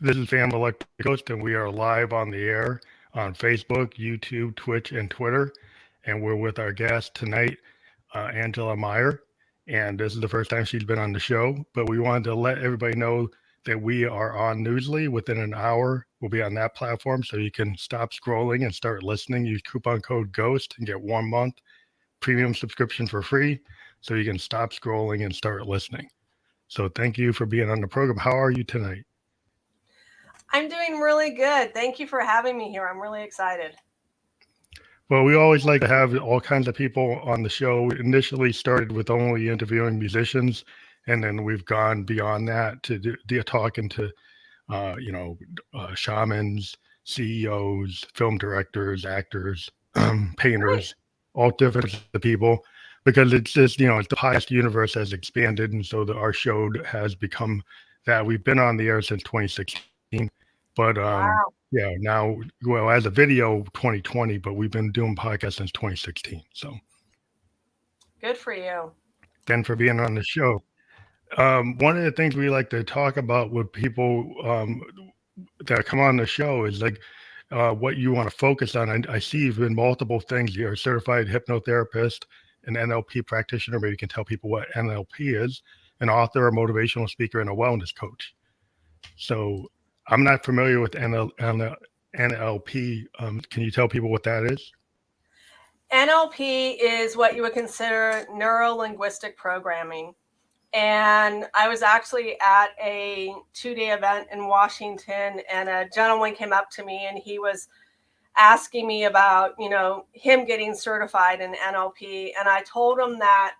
This is Fan Electric Ghost, and we are live on the air on Facebook, YouTube, Twitch, and Twitter. And we're with our guest tonight, Angela Myer. And this is the first time she's been on the show, but we wanted to let everybody know that we are on Newsly within an hour. We'll be on that platform, so you can stop scrolling and start listening. Use coupon code GHOST and get 1 month premium subscription for free, so you can stop scrolling and start listening. So thank you for being on the program. How are you tonight? I'm doing really good. Thank you for having me here. I'm really excited. Well, we always like to have all kinds of people on the show. We initially started with only interviewing musicians, and then we've gone beyond that to talking to, shamans, CEOs, film directors, actors, painters, all different people, because it's just, it's the highest universe has expanded, and so our show has become that. We've been on the air since 2016, but Wow. yeah, now, well, as a video, 2020, but we've been doing podcasts since 2016. So, Good for you. then for being on the show. One of the things we like to talk about with people that come on the show is like what you want to focus on. I see you've been multiple things. You're a certified hypnotherapist, an NLP practitioner. Maybe you can tell people what NLP is, an author, a motivational speaker, and a wellness coach. So I'm not familiar with NLP. Can you tell people what that is? NLP is what you would consider neuro-linguistic programming. And I was actually at a 2-day event in Washington, and a gentleman came up to me and he was asking me about, him getting certified in NLP. And I told him that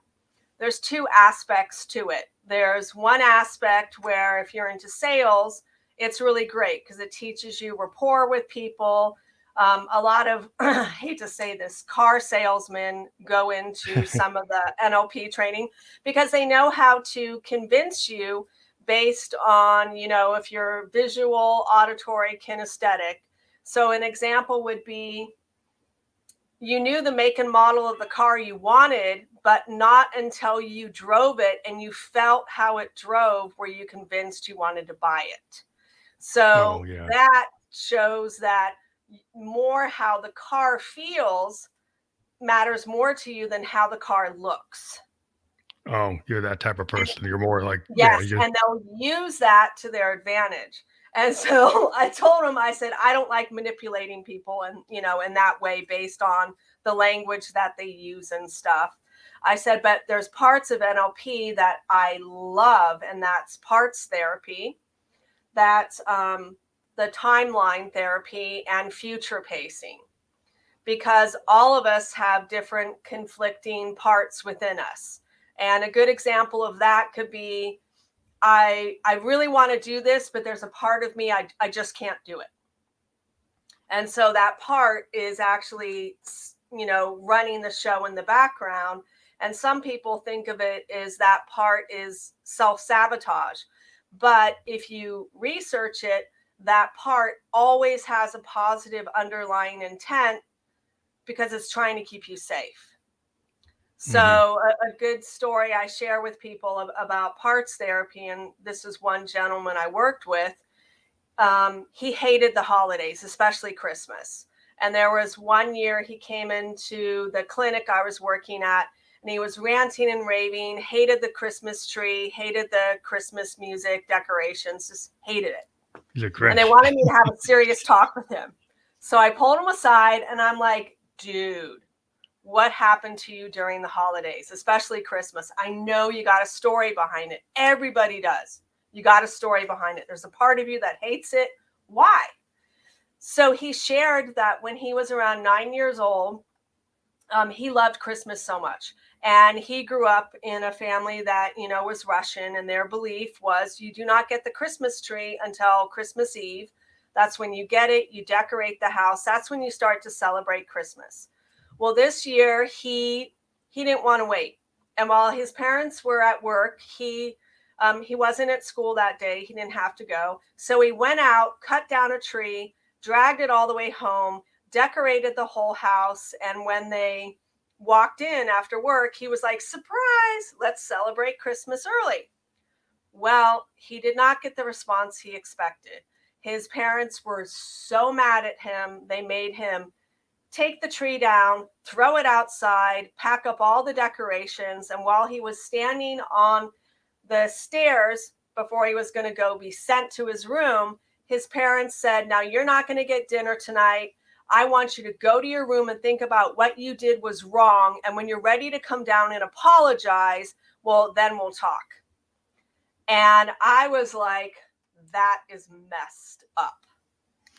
there's two aspects to it. There's one aspect where if you're into sales, it's really great because it teaches you rapport with people. A lot of, I hate to say this, car salesmen go into some of the NLP training because they know how to convince you based on, if you're visual, auditory, kinesthetic. So an example would be, you knew the make and model of the car you wanted, but not until you drove it and you felt how it drove were you convinced you wanted to buy it. So that shows that more how the car feels matters more to you than how the car looks. Oh, you're that type of person. You're more like, yes, and they'll use that to their advantage. And so I told him, I said, I don't like manipulating people and, in that way based on the language that they use and stuff. I said, but there's parts of NLP that I love, and that's parts therapy. That's the timeline therapy and future pacing, because all of us have different conflicting parts within us. And a good example of that could be, I really want to do this, but there's a part of me, I just can't do it. And so that part is actually, running the show in the background. And some people think of it as that part is self-sabotage. But if you research it, that part always has a positive underlying intent because it's trying to keep you safe. So a good story I share with people about parts therapy, and this is one gentleman I worked with. He hated the holidays, especially Christmas. And there was one year he came into the clinic I was working at, and he was ranting and raving, hated the Christmas tree, hated the Christmas music, decorations, just hated it. And they wanted me to have a serious talk with him. So I pulled him aside and I'm like, dude, what happened to you during the holidays, especially Christmas? I know you got a story behind it. Everybody does. You got a story behind it. There's a part of you that hates it. Why? So he shared that when he was around 9 years old, he loved Christmas so much. And he grew up in a family that, was Russian, and their belief was you do not get the Christmas tree until Christmas Eve. That's when you get it. You decorate the house. That's when you start to celebrate Christmas. Well, this year he didn't want to wait. And while his parents were at work, he wasn't at school that day. He didn't have to go. So he went out, cut down a tree, dragged it all the way home, decorated the whole house. And when they walked in after work, he was like, surprise, let's celebrate Christmas early. Well, he did not get the response he expected. his parents were so mad at him. They made him take the tree down, throw it outside, pack up all the decorations. And while he was standing on the stairs before he was going to go be sent to his room, his parents said, now you're not going to get dinner tonight. I want you to go to your room and think about what you did was wrong. And when you're ready to come down and apologize, well, then we'll talk. And I was like, that is messed up.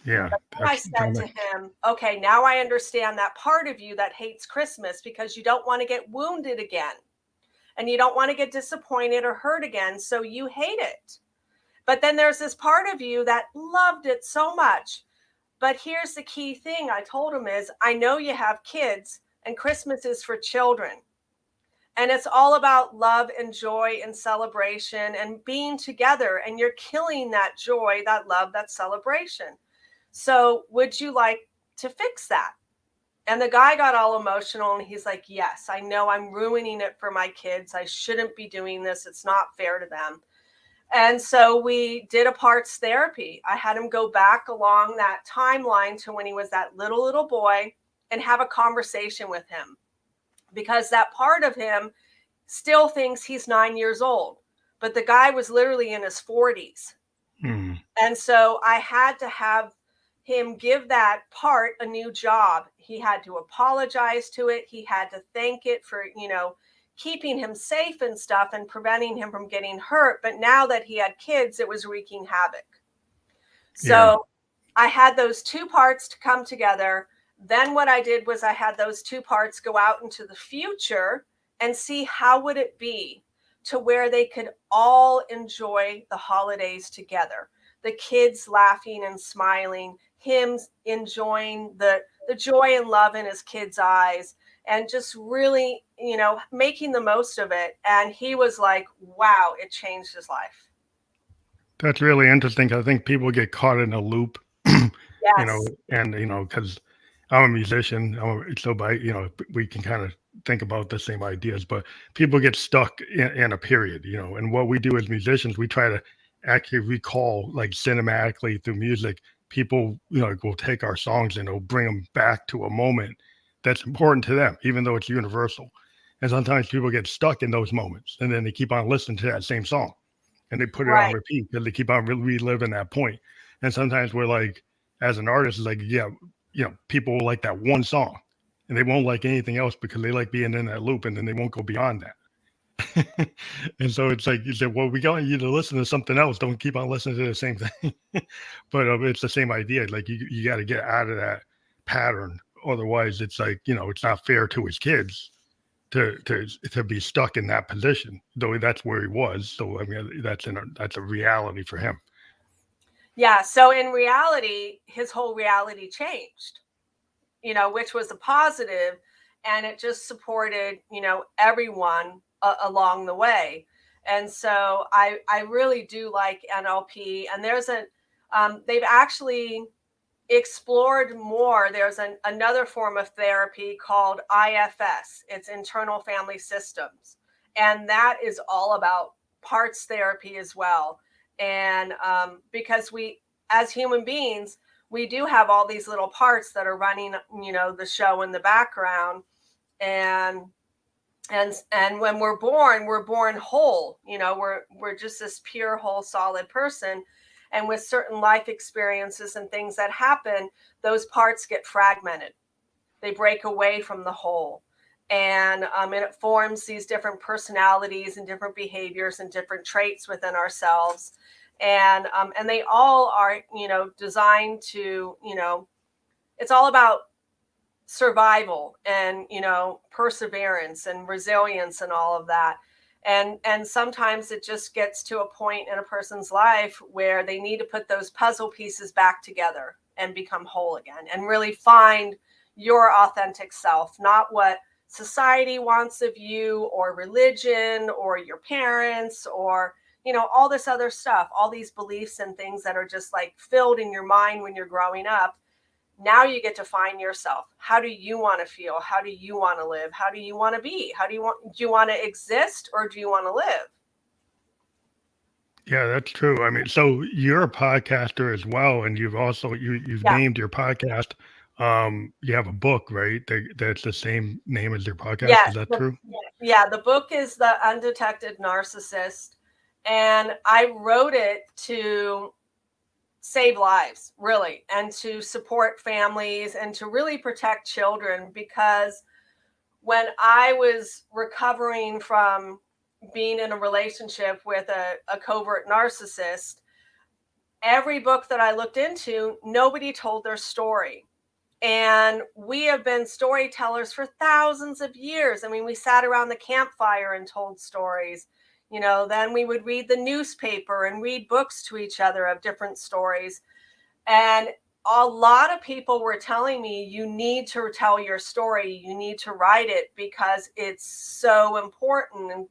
Yeah. I said to him, okay, now I understand that part of you that hates Christmas because you don't want to get wounded again. And you don't want to get disappointed or hurt again. So you hate it. But then there's this part of you that loved it so much. But here's the key thing I told him is, I know you have kids and Christmas is for children. And it's all about love and joy and celebration and being together. And you're killing that joy, that love, that celebration. So would you like to fix that? And the guy got all emotional and he's like, yes, I know I'm ruining it for my kids. I shouldn't be doing this. It's not fair to them. And so we did a parts therapy. I had him go back along that timeline to when he was that little boy and have a conversation with him, because that part of him still thinks he's 9 years old, but the guy was literally in his 40s. And so I had to have him give that part a new job. He had to apologize to it. He had to thank it for, keeping him safe and stuff and preventing him from getting hurt. But now that he had kids, it was wreaking havoc. So I had those two parts to come together. Then what I did was I had those two parts go out into the future and see how would it be to where they could all enjoy the holidays together. The kids laughing and smiling, him enjoying the joy and love in his kids' eyes, and just really, making the most of it. And he was like, wow, it changed his life. That's really interesting. I think people get caught in a loop, Yes. Because I'm a musician, we can kind of think about the same ideas, but people get stuck in a period, and what we do as musicians, we try to actually recall, like cinematically through music, people, will take our songs and they'll bring them back to a moment that's important to them, even though it's universal. And sometimes people get stuck in those moments and then they keep on listening to that same song and they put it on repeat because they keep on reliving that point. And sometimes we're like, as an artist, it's like, people will like that one song and they won't like anything else because they like being in that loop and then they won't go beyond that. And so it's like, you said, well, we want you to listen to something else. Don't keep on listening to the same thing. But it's the same idea. Like you got to get out of that pattern. Otherwise it's like, it's not fair to his kids to be stuck in that position, though that's where he was. So, I mean, that's a reality for him. Yeah. So in reality, his whole reality changed, which was a positive, and it just supported, everyone along the way. And so I really do like NLP, and they've actually explored more. There's another form of therapy called IFS. It's internal family systems. And that is all about parts therapy as well. And because we, as human beings, we do have all these little parts that are running, the show in the background. And when we're born whole, we're just this pure, whole, solid person. And with certain life experiences and things that happen, those parts get fragmented. They break away from the whole. And it forms these different personalities and different behaviors and different traits within ourselves. And they all are, designed to, it's all about survival and, perseverance and resilience and all of that. And sometimes it just gets to a point in a person's life where they need to put those puzzle pieces back together and become whole again and really find your authentic self, not what society wants of you or religion or your parents or, all this other stuff, all these beliefs and things that are just like filled in your mind when you're growing up. Now you get to find yourself. How do you want to feel? How do you want to live? How do you want to be? Do you want to exist or do you want to live? Yeah, that's true. I mean, so you're a podcaster as well, and you've Yeah. named your podcast. You have a book, right? That's the same name as your podcast. Yes. Is that true? Yeah. The book is The Undetected Narcissist. And I wrote it to save lives, really, and to support families and to really protect children. Because when I was recovering from being in a relationship with a covert narcissist, every book that I looked into, nobody told their story. And we have been storytellers for thousands of years. I mean, we sat around the campfire and told stories. Then we would read the newspaper and read books to each other of different stories. And a lot of people were telling me, you need to tell your story. You need to write it because it's so important. And,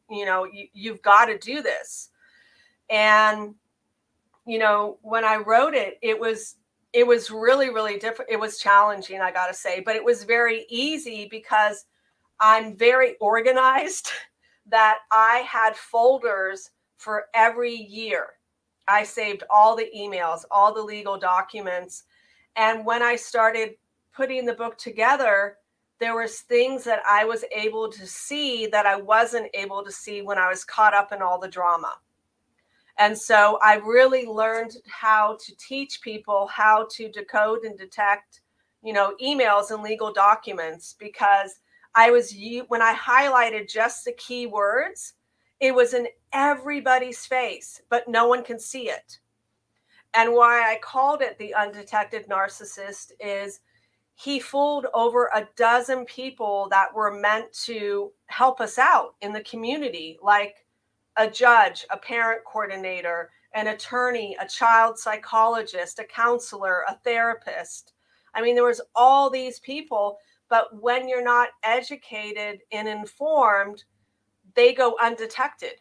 you've got to do this. And, when I wrote it, it was really, really different. It was challenging, I got to say, but it was very easy because I'm very organized that I had folders for every year. I saved all the emails, all the legal documents. And when I started putting the book together, there was things that I was able to see that I wasn't able to see when I was caught up in all the drama. And so I really learned how to teach people how to decode and detect, emails and legal documents, because when I highlighted just the key words, it was in everybody's face, but no one can see it. And why I called it The Undetected Narcissist is he fooled over a dozen people that were meant to help us out in the community, like a judge, a parent coordinator, an attorney, a child psychologist, a counselor, a therapist. I mean, there was all these people, but when you're not educated and informed, they go undetected.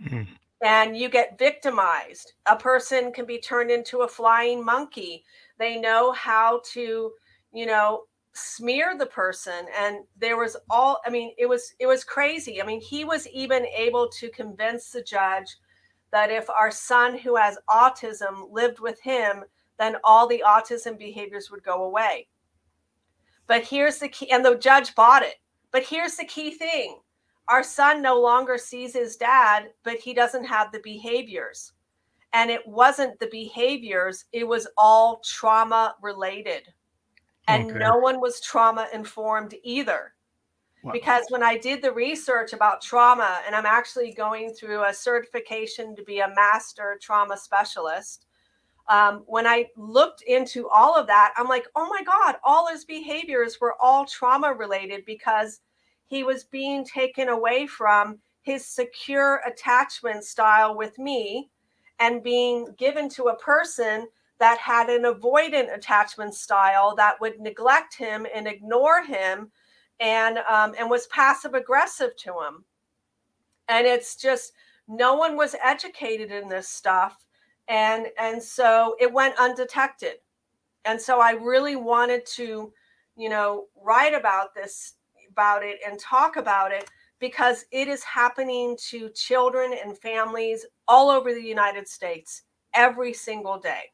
Mm. And you get victimized. A person can be turned into a flying monkey. They know how to, smear the person. And it was crazy. I mean, he was even able to convince the judge that if our son who has autism lived with him, then all the autism behaviors would go away. But here's the key, and the judge bought it. But here's the key thing. Our son no longer sees his dad, but he doesn't have the behaviors. And it wasn't the behaviors, it was all trauma related. And Okay. no one was trauma informed either. Wow. Because when I did the research about trauma, and I'm actually going through a certification to be a master trauma specialist, when I looked into all of that, I'm like, oh my God, all his behaviors were all trauma related because he was being taken away from his secure attachment style with me and being given to a person that had an avoidant attachment style that would neglect him and ignore him and was passive aggressive to him. And it's just, no one was educated in this stuff. And so it went undetected. And so I really wanted to, write about it and talk about it because it is happening to children and families all over the United States every single day.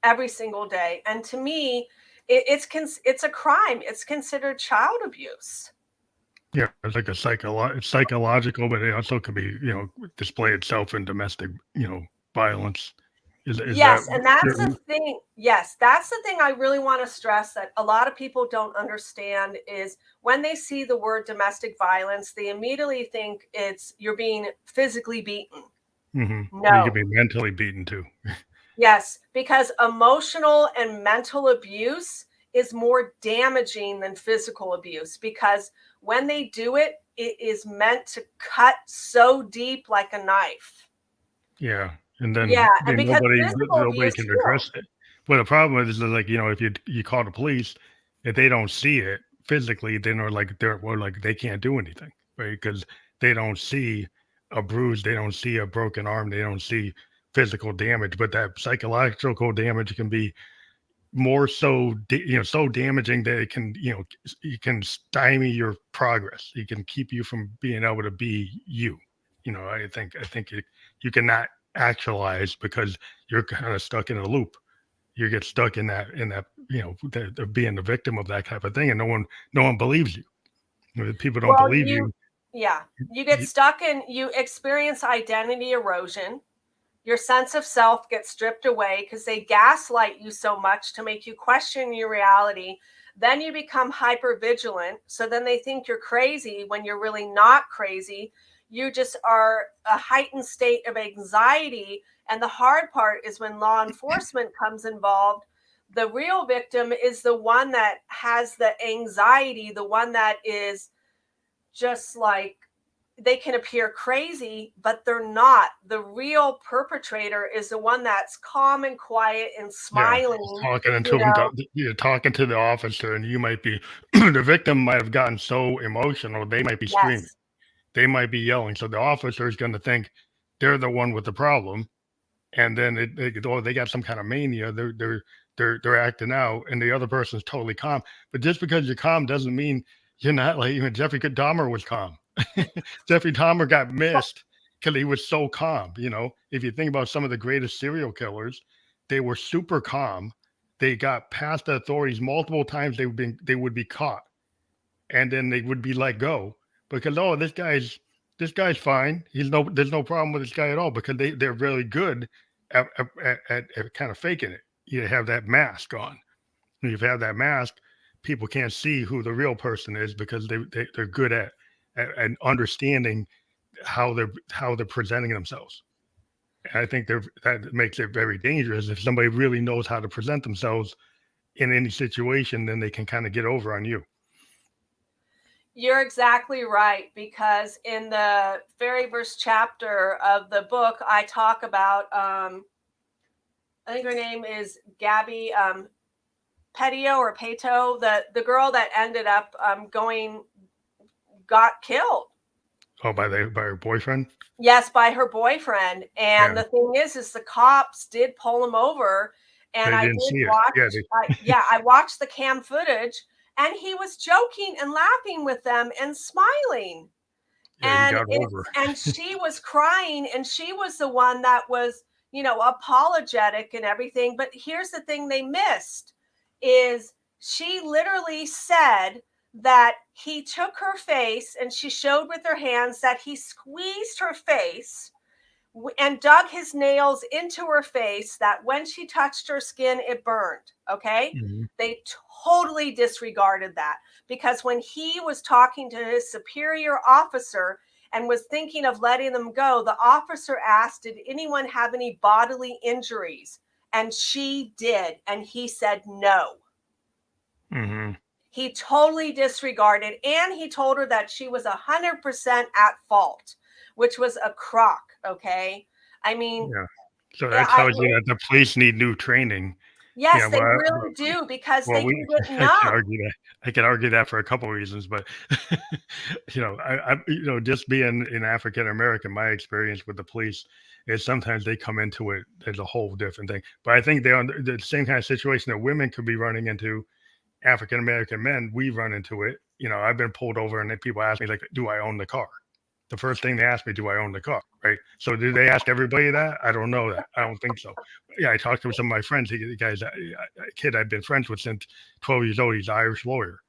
And to me, it's a crime. It's considered child abuse. Yeah, it's like it's psychological, but it also can be, display itself in domestic, violence. Is that Yes, and that's the true? thing. Yes, that's the thing I really want to stress that a lot of people don't understand is when they see the word domestic violence, they immediately think it's you're being physically beaten. Mm-hmm. Well, you can No. be mentally beaten too. Yes, because emotional and mental abuse is more damaging than physical abuse because when they do it, it is meant to cut so deep like a knife. Yeah, and Yeah, and then because physical nobody abuse can heals. address it. But the problem is like, if you call the police, if they don't see it physically, then they can't do anything, right? Because they don't see a bruise, they don't see a broken arm, they don't see physical damage, but that psychological damage can be more so so damaging that it can you can stymie your progress. You can keep you from being able to be you. I think you cannot actualize because you're kind of stuck in a loop. You get stuck in that being the victim of that type of thing, and no one believes you. People don't Well, believe you. you get stuck in, you experience identity erosion. Your sense of self gets stripped away because they gaslight you so much to make you question your reality. Then you become hyper vigilant. So then they think you're crazy when you're really not crazy. You just are a heightened state of anxiety. And the hard part is when law enforcement comes involved, the real victim is the one that has the anxiety, the one that is just like, they can appear crazy, but they're not. The real perpetrator is the one that's calm and quiet and Yeah, smiling, talking you into him, know. you're talking to the officer, and you might be the victim might have gotten so emotional they might be screaming, Yes. they might be yelling. So the officer is going to think they're the one with the problem, and then they got some kind of mania. They're acting out, and the other person's totally calm. But just because you're calm doesn't mean you're not. Like even Jeffrey Dahmer was calm. Jeffrey Dahmer got missed because he was so calm. If you think about some of the greatest serial killers, they were super calm. They got past the authorities multiple times. They would be caught, and then they would be let go because this guy's fine. There's no problem with this guy at all because they're really good at kind of faking it. You have that mask on. When you have that mask, people can't see who the real person is because they're good at understanding how they're presenting themselves. And I think that makes it very dangerous. If somebody really knows how to present themselves in any situation, then they can kind of get over on you. You're exactly right, because in the very first chapter of the book, I talk about, I think her name is Gabby Petio or Pato, the girl that ended up got killed. Oh, by her boyfriend? Yes, by her boyfriend. Yeah, And the thing is the cops did pull him over, and they I didn't did see it. watch. Yeah, I watched the cam footage, and he was joking and laughing with them and smiling, yeah, he and got over. she was crying, and she was the one that was, apologetic and everything. But here's the thing they missed is she literally said that he took her face, and she showed with her hands that he squeezed her face and dug his nails into her face, that when she touched her skin, it burned. Okay. Mhm. They totally disregarded that, because when he was talking to his superior officer and was thinking of letting them go, the officer asked, did anyone have any bodily injuries? And she did. And he said no. Mhm. He totally disregarded, and he told her that she was 100% at fault, which was a crock. Okay. I mean, Yeah. So that I tells you that the police need new training. yes, Yeah, they really do, because well, they we can get I can numb. argue that. I can argue that for a couple of reasons, but just being an African American, my experience with the police is sometimes they come into it as a whole different thing. But I think they're on the same kind of situation that women could be running into. African American men, we run into it. I've been pulled over and then people ask me like, "Do I own the car?" The first thing they ask me, "Do I own the car?" Right? So do they ask everybody that? I don't know that. I don't think so. But yeah, I talked to some of my friends. The guy's a kid I've been friends with since 12 years old. He's an Irish lawyer.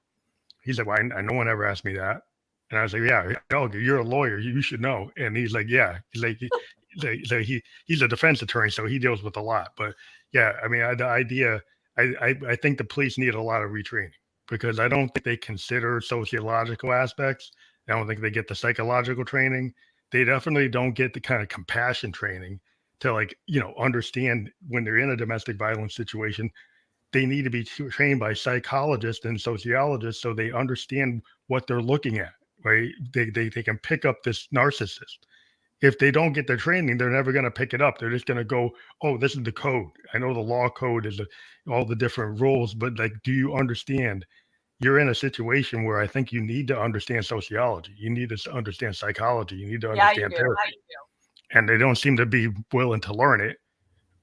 He said, "Well, no one ever asked me that." And I was like, "Yeah, no, you're a lawyer. You should know." And he's like, "Yeah." He's a defense attorney, so he deals with a lot. But yeah, I mean, the idea, I think the police need a lot of retraining because I don't think they consider sociological aspects. I don't think they get the psychological training. They definitely don't get the kind of compassion training to understand when they're in a domestic violence situation. They need to be trained by psychologists and sociologists so they understand what they're looking at, right? They can pick up this narcissist. If they don't get the training, they're never going to pick it up. They're just going to go, oh, this is the code. I know the law code is all the different rules, but do you understand? You're in a situation where I think you need to understand sociology. You need to understand psychology. You need to Yeah, you understand do. therapy. And they don't seem to be willing to learn it.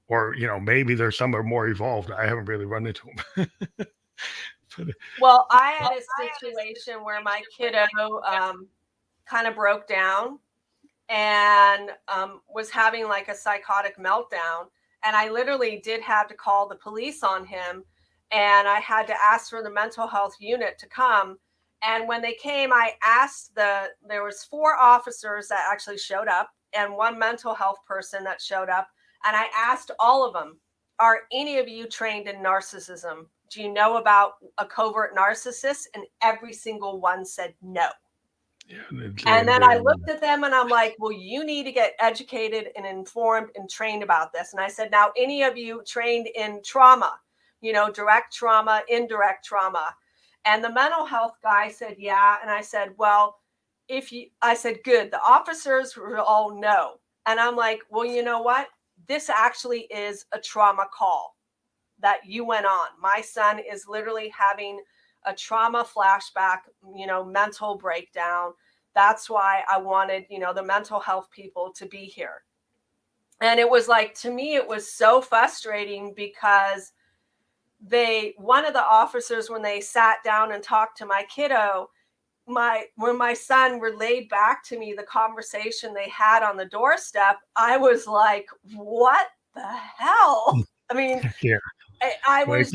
Or, maybe there's some are more evolved. I haven't really run into them. Well, I had a situation where my kiddo kind of broke down, and was having like a psychotic meltdown. And I literally did have to call the police on him. And I had to ask for the mental health unit to come. And when they came, I asked there was 4 officers that actually showed up and 1 mental health person that showed up. And I asked all of them, are any of you trained in narcissism? Do you know about a covert narcissist? And every single one said no. Yeah, And then I looked at them and I'm like, well, you need to get educated and informed and trained about this. And I said, now, any of you trained in trauma, direct trauma, indirect trauma? And the mental health guy said, yeah. And I said, well, I said, good. The officers were all no. And I'm like, well, you know what? This actually is a trauma call that you went on. My son is literally having a trauma flashback, mental breakdown. That's why I wanted, the mental health people to be here. And it was like, to me, it was so frustrating because one of the officers, when they sat down and talked to my kiddo, when my son relayed back to me the conversation they had on the doorstep, I was like, what the hell? I mean, yeah. I Well, was.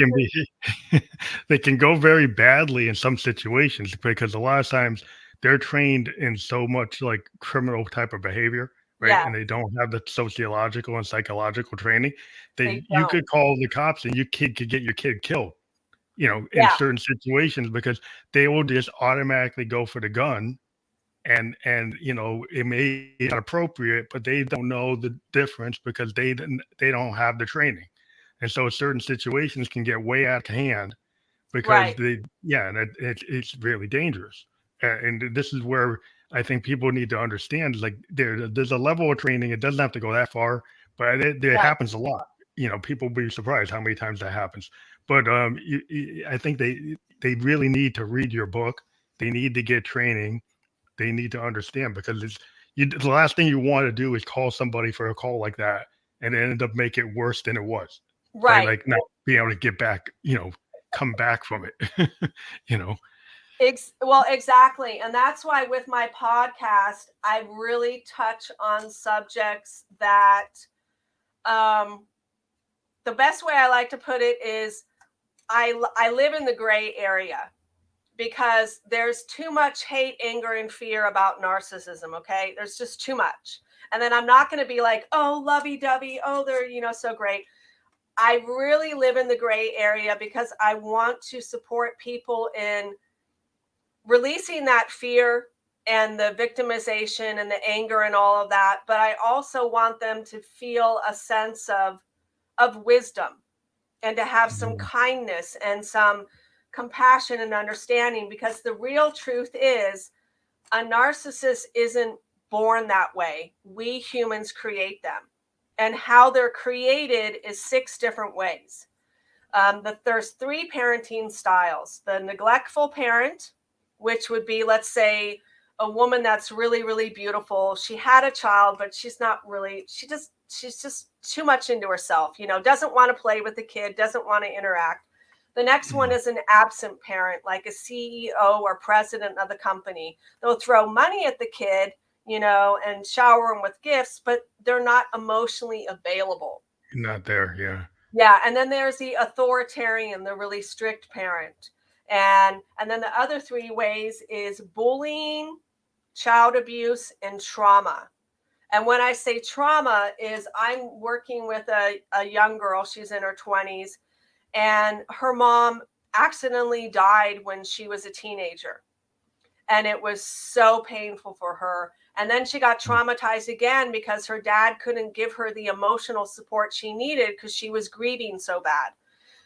they can go very badly in some situations because a lot of times they're trained in so much like criminal type of behavior, right? Yeah, And they don't have the sociological and psychological training. they You don't. could call the cops and your kid could get your kid killed, in Yeah, certain situations because they will just automatically go for the gun and it may be not appropriate, but they don't know the difference because they don't have the training, and so certain situations can get way out of hand because right. and it's really dangerous. And this is where I think people need to understand, like there's a level of training. It doesn't have to go that far, but it Right. happens a lot. People will be surprised how many times that happens. But I think they really need to read your book. They need to get training. They need to understand because the last thing you want to do is call somebody for a call like that and end up make it worse than it was by Right. like not being able to get back, come back from it. you know. Well, exactly. And that's why with my podcast, I really touch on subjects that the best way I like to put it is I live in the gray area because there's too much hate, anger, and fear about narcissism. Okay. There's just too much. And then I'm not going to be like, oh, lovey dovey. Oh, they're, so great. I really live in the gray area because I want to support people in releasing that fear and the victimization and the anger and all of that. But I also want them to feel a sense of wisdom and to have some Mhm. kindness and some compassion and understanding, because the real truth is a narcissist isn't born that way. We humans create them. And how they're created is 6 different ways. There's 3 parenting styles. The neglectful parent, which would be, let's say, a woman that's really, really beautiful. She had a child, but she's not really, she's just too much into herself, doesn't want to play with the kid, doesn't want to interact. The next one is an absent parent, like a CEO or president of the company. They'll throw money at the kid, and shower them with gifts, but they're not emotionally available. Not there, yeah. Yeah, and then there's the authoritarian, the really strict parent. And then the other 3 ways is bullying, child abuse, and trauma. And when I say trauma is I'm working with a young girl, she's in her 20s, and her mom accidentally died when she was a teenager. And it was so painful for her. And then she got traumatized again because her dad couldn't give her the emotional support she needed because she was grieving so bad.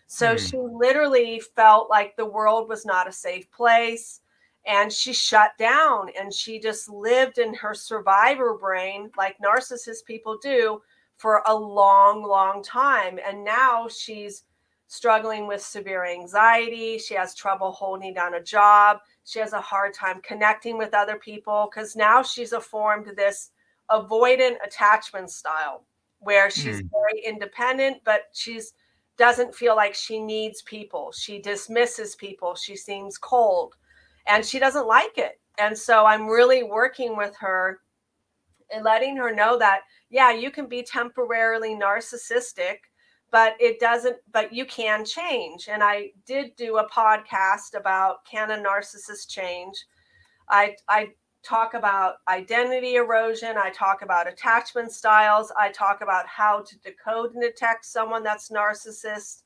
So Mm. she literally felt like the world was not a safe place. And she shut down and she just lived in her survivor brain like narcissist people do for a long, long time. And now she's struggling with severe anxiety. She has trouble holding down a job. She has a hard time connecting with other people because now she's formed this avoidant attachment style where she's Mm. very independent, but she's doesn't feel like she needs people. She dismisses people. She seems cold and she doesn't like it. And so I'm really working with her letting her know that, yeah, you can be temporarily narcissistic, but you can change. And I did do a podcast about, can a narcissist change? I talk about identity erosion. I talk about attachment styles. I talk about how to decode and detect someone that's narcissist,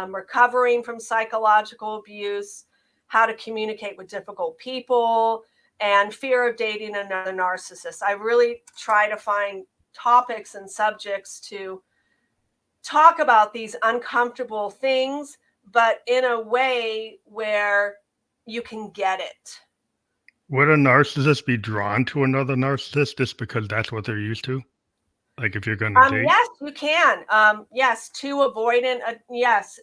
recovering from psychological abuse, how to communicate with difficult people, and fear of dating another narcissist. I really try to find topics and subjects to talk about these uncomfortable things, but in a way where you can get it. Would a narcissist be drawn to another narcissist just because that's what they're used to? Like if you're going to date? Yes, you can. Yes, too avoidant. Yes.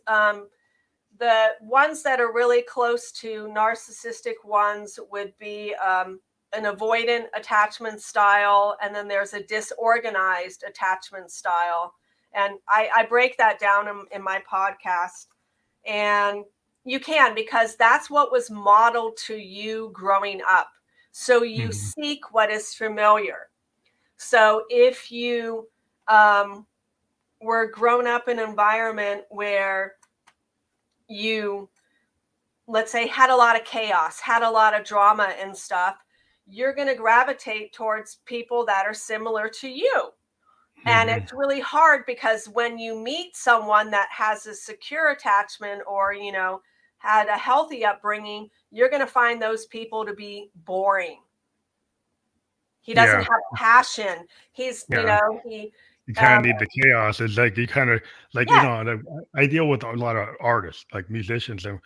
The ones that are really close to narcissistic ones would be an avoidant attachment style, and then there's a disorganized attachment style. And I break that down in my podcast. And you can, because that's what was modeled to you growing up. So you seek what is familiar. So if you were grown up in an environment where you, let's say, had a lot of chaos, had a lot of drama and stuff, you're going to gravitate towards people that are similar to you. And it's really hard, because when you meet someone that has a secure attachment, or, had a healthy upbringing, you're going to find those people to be boring. He doesn't have passion. He's, you kind of need the chaos. It's like you kind of like, I deal with a lot of artists, like musicians, and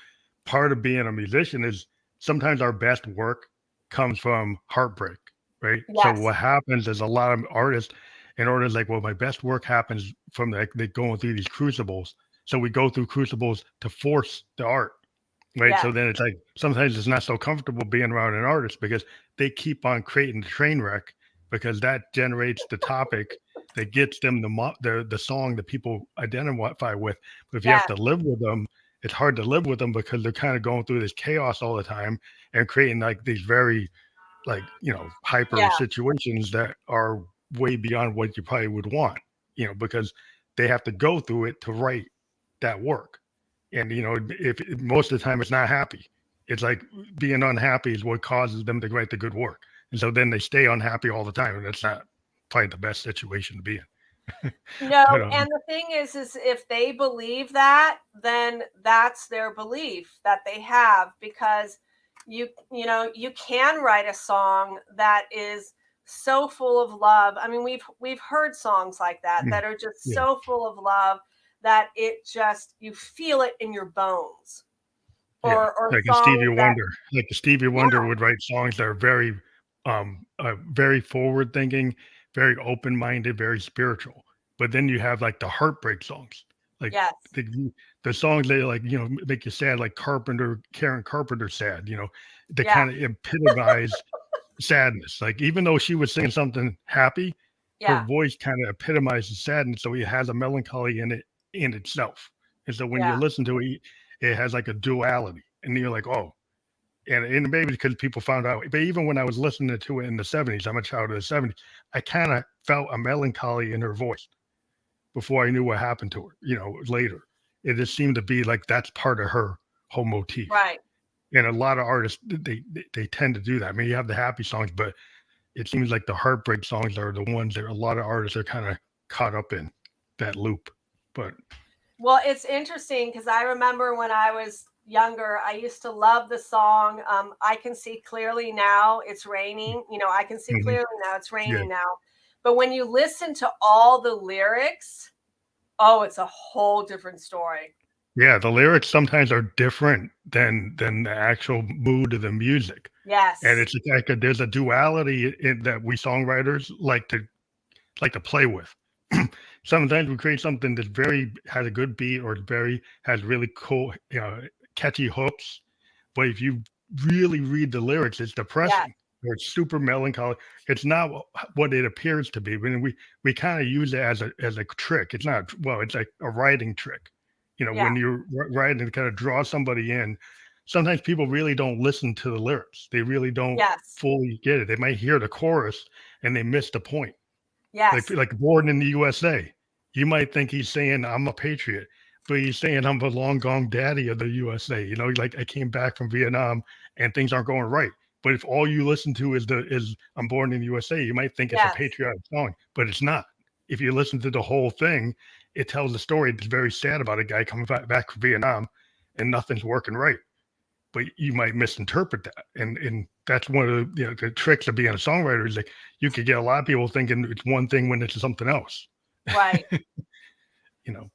part of being a musician is sometimes our best work comes from heartbreak, right? Yes. So what happens is a lot of artists, in order, like, well, my best work happens from they going through these crucibles. So we go through crucibles to force the art, right? Yeah. So then it's like sometimes it's not so comfortable being around an artist because they keep on creating the train wreck, because that generates the topic that gets them the song that people identify with. But if you have to live with them, it's hard to live with them because they're kind of going through this chaos all the time and creating like these very, like, hyper situations that are way beyond what you probably would want, because they have to go through it to write that work. And, if most of the time it's not happy, it's like being unhappy is what causes them to write the good work. And so then they stay unhappy all the time. And that's not probably the best situation to be in. No. And the thing is if they believe that, then that's their belief that they have, because you can write a song that is so full of love. I mean, we've heard songs like that are just so full of love that it just, you feel it in your bones. Or like a Stevie Wonder. Like a Stevie Wonder would write songs that are very very forward thinking, very open minded, very spiritual. But then you have like the heartbreak songs. Like the songs that like, make you sad, like Karen Carpenter sad, they kind of epitomize sadness. Like even though she was singing something happy, her voice kind of epitomizes sadness. So it has a melancholy in it in itself. And so when you listen to it, it has like a duality. And you're like, oh, and maybe because people found out, but even when I was listening to it in the 70s, I'm a child of the 70s, I kind of felt a melancholy in her voice before I knew what happened to her, later. It just seemed to be like that's part of her whole motif. Right. And a lot of artists, they tend to do that. I mean, you have the happy songs, but it seems like the heartbreak songs are the ones that a lot of artists are kind of caught up in that loop. But well, it's interesting because I remember when I was younger, I used to love the song I Can See Clearly Now It's Raining. I can see clearly now it's raining now. But when you listen to all the lyrics, oh, it's a whole different story. Yeah, the lyrics sometimes are different than the actual mood of the music. Yes. And it's like there's a duality in that we songwriters like to play with. Sometimes we create something that has a good beat or has really cool, catchy hooks. But if you really read the lyrics, it's depressing. Or it's super melancholy. It's not what it appears to be. I mean, we kind of use it as a trick. It's not, it's like a writing trick. When you're writing to kind of draw somebody in, sometimes people really don't listen to the lyrics. They really don't fully get it. They might hear the chorus and they miss the point. Yes. Like born in the USA, you might think he's saying I'm a patriot, but he's saying I'm the long gone daddy of the USA. You know, like I came back from Vietnam and things aren't going right. But if all you listen to is I'm born in the USA, you might think it's a Yes. patriotic song, but it's not. If you listen to the whole thing, it tells a story that's very sad about a guy coming back from Vietnam and nothing's working right. But you might misinterpret that. And that's one of the tricks of being a songwriter is like you could get a lot of people thinking it's one thing when it's something else. Right.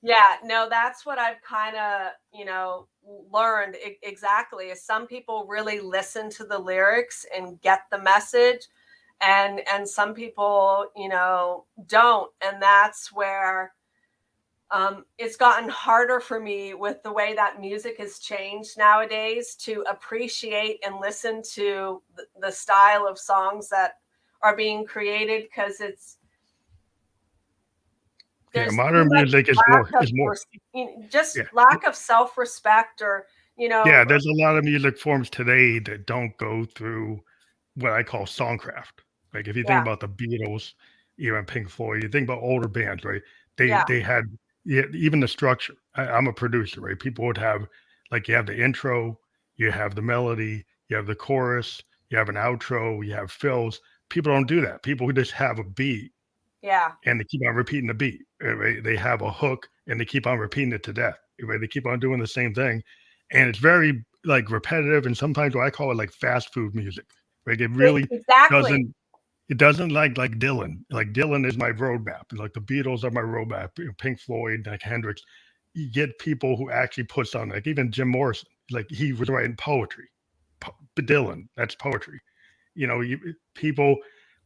Yeah, no, that's what I've kind of, learned exactly is some people really listen to the lyrics and get the message and some people, don't. And that's where it's gotten harder for me with the way that music has changed nowadays to appreciate and listen to the style of songs that are being created because there's modern music is more lack of self-respect or there's a lot of music forms today that don't go through what I call songcraft. Like if you think about the Beatles, even Pink Floyd, you think about older bands, right? They had even the structure. I'm a producer, right? People would have like you have the intro, you have the melody, you have the chorus, you have an outro, you have fills. People don't do that. People just have a beat. Yeah. And they keep on repeating the beat. Right? They have a hook and they keep on repeating it to death. Right? They keep on doing the same thing. And it's very like repetitive and sometimes what I call it like fast food music. Right? It really doesn't like Dylan. Like Dylan is my roadmap. Like the Beatles are my roadmap. Pink Floyd, like Hendrix. You get people who actually puts on like even Jim Morrison. Like he was writing poetry. Dylan, that's poetry. People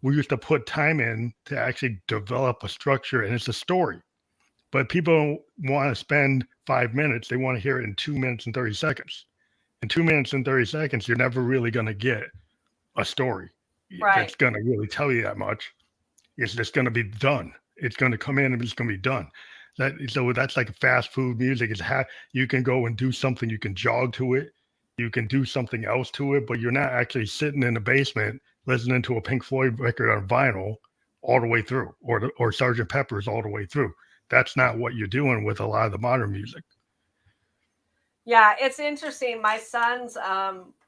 we used to put time in to actually develop a structure and it's a story. But people don't want to spend 5 minutes. They want to hear it in 2 minutes and 30 seconds. In 2 minutes and 30 seconds, you're never really going to get a story that's going to really tell you that much. It's just going to be done. It's going to come in and it's going to be done. So that's like fast food music. You can go and do something. You can jog to it. You can do something else to it, but you're not actually sitting in the basement listening to a Pink Floyd record on vinyl all the way through, or Sgt. Pepper's all the way through. That's not what you're doing with a lot of the modern music. Yeah, it's interesting. My son's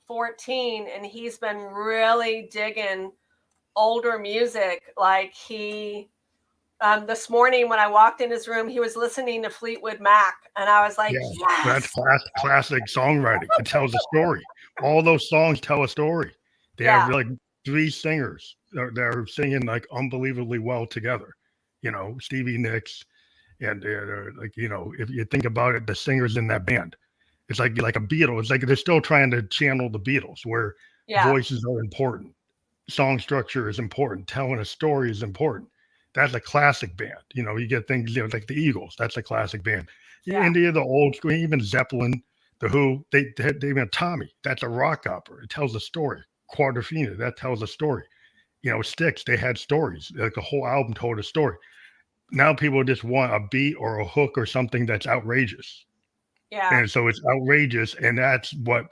14 and he's been really digging older music. Like this morning when I walked in his room, he was listening to Fleetwood Mac and I was like, yes. That's classic songwriting. It tells a story. All those songs tell a story. They have like 3 singers that are singing like unbelievably well together. Stevie Nicks and if you think about it, the singers in that band, it's like a Beatles. It's like they're still trying to channel the Beatles where voices are important. Song structure is important. Telling a story is important. That's a classic band. You get things like the Eagles. That's a classic band. Any of the old school, even Zeppelin, the Who, they even Tommy. That's a rock opera. It tells a story. Quadrophenia, that tells a story. Styx, they had stories. Like the whole album told a story. Now people just want a beat or a hook or something that's outrageous. Yeah. And so it's outrageous, and that's what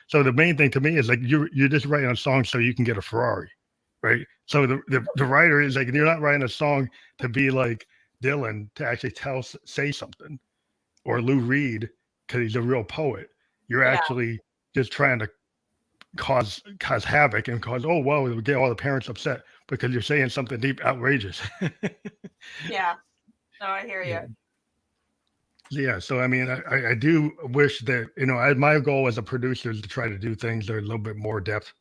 So the main thing to me is like you're just writing a song so you can get a Ferrari, right? So the writer is like you're not writing a song to be like Dylan to actually say something, or Lou Reed because he's a real poet. You're actually just trying to cause havoc and get all the parents upset because you're saying something deep outrageous. Yeah. No, I hear you. Yeah, so I mean, I do wish that my goal as a producer is to try to do things that are a little bit more depth,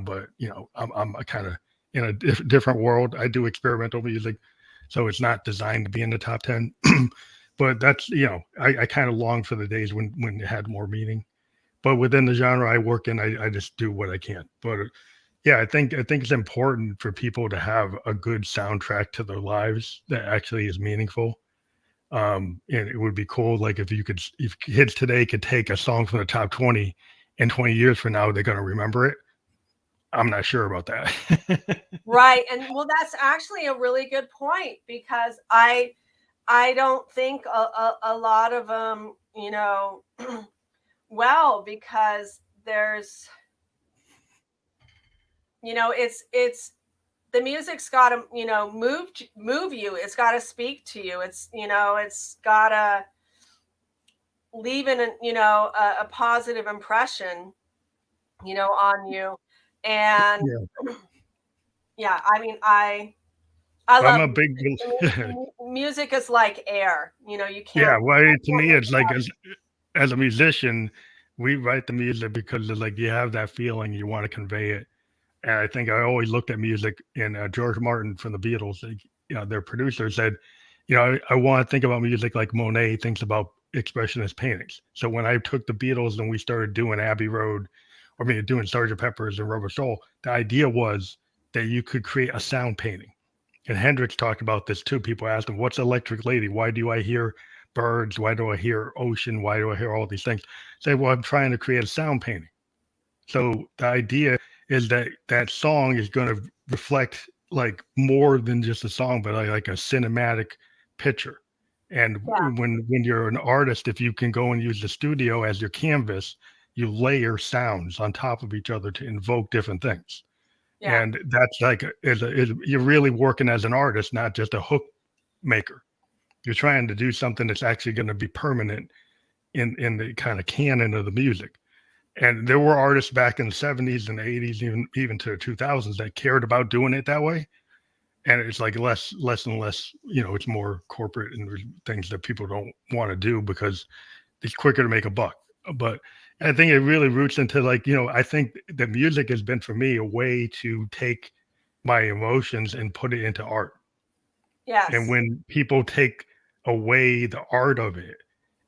but I'm kind of in a different world. I do experimental music, so it's not designed to be in the top 10. But that's I kind of long for the days when it had more meaning. But within the genre I work in, I just do what I can. But yeah, I think it's important for people to have a good soundtrack to their lives that actually is meaningful. And it would be cool, like if kids today could take a song from the top 20 and 20 years from now, they're going to remember it. I'm not sure about that. Right. And well, that's actually a really good point because I don't think a lot of them, well, because there's, it's the music's got to, move you. It's got to speak to you. It's, it's got to leave a positive impression, on you. And yeah, I mean, I I'm love a big music is like air, you can't. yeah. Well, to me, it's like as a musician, we write the music because it's like you have that feeling, you want to convey it. And I think I always looked at music, and George Martin from the Beatles, like, their producer said, I want to think about music like Monet thinks about expressionist paintings. So when I took the Beatles and we started doing Abbey Road, or maybe doing Sgt. Pepper's and Rubber Soul, the idea was that you could create a sound painting. And Hendrix talked about this too. People asked him, "What's Electric Lady? Why do I hear birds? Why do I hear ocean? Why do I hear all these things?" Say, "Well, I'm trying to create a sound painting." So the idea is that that song is going to reflect like more than just a song, but like a cinematic picture. And Yeah. when you're an artist, if you can go and use the studio as your canvas, you layer sounds on top of each other to invoke different things. Yeah. And that's like you're really working as an artist, not just a hook maker. You're trying to do something that's actually going to be permanent in the kind of canon of the music. And there were artists back in the 70s and 80s, even to the 2000s, that cared about doing it that way. And it's like less and less, it's more corporate and things that people don't want to do because it's quicker to make a buck. But I think it really roots into like, I think that music has been for me a way to take my emotions and put it into art. Yes. And when people take away the art of it,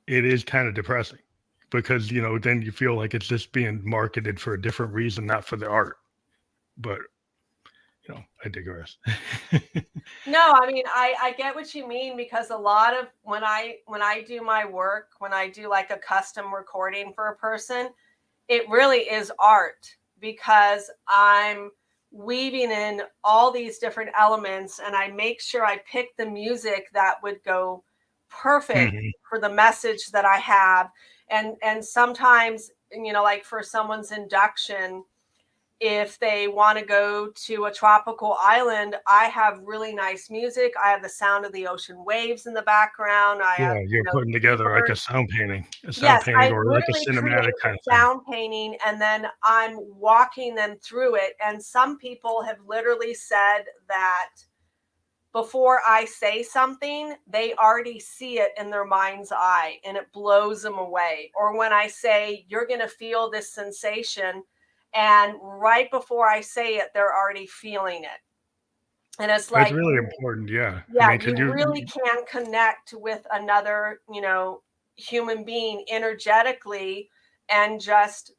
it is kind of depressing because, then you feel like it's just being marketed for a different reason, not for the art. But, I digress. No, I mean, I get what you mean, because a lot of when I do my work, when I do like a custom recording for a person, it really is art, because I'm weaving in all these different elements, and I make sure I pick the music that would go perfect for the message that I have. And sometimes, like for someone's induction, if they want to go to a tropical island, I have really nice music. I have the sound of the ocean waves in the background. I have, You're putting together like a sound painting, yes, I or like a literally create cinematic a kind of thing. sound painting, and then I'm walking them through it. And some people have literally said that before I say something, they already see it in their mind's eye, and it blows them away. Or when I say, you're going to feel this sensation, and right before I say it, they're already feeling it. And it's like, That's really important. Yeah. yeah, I mean, you really can connect with another, human being energetically, and just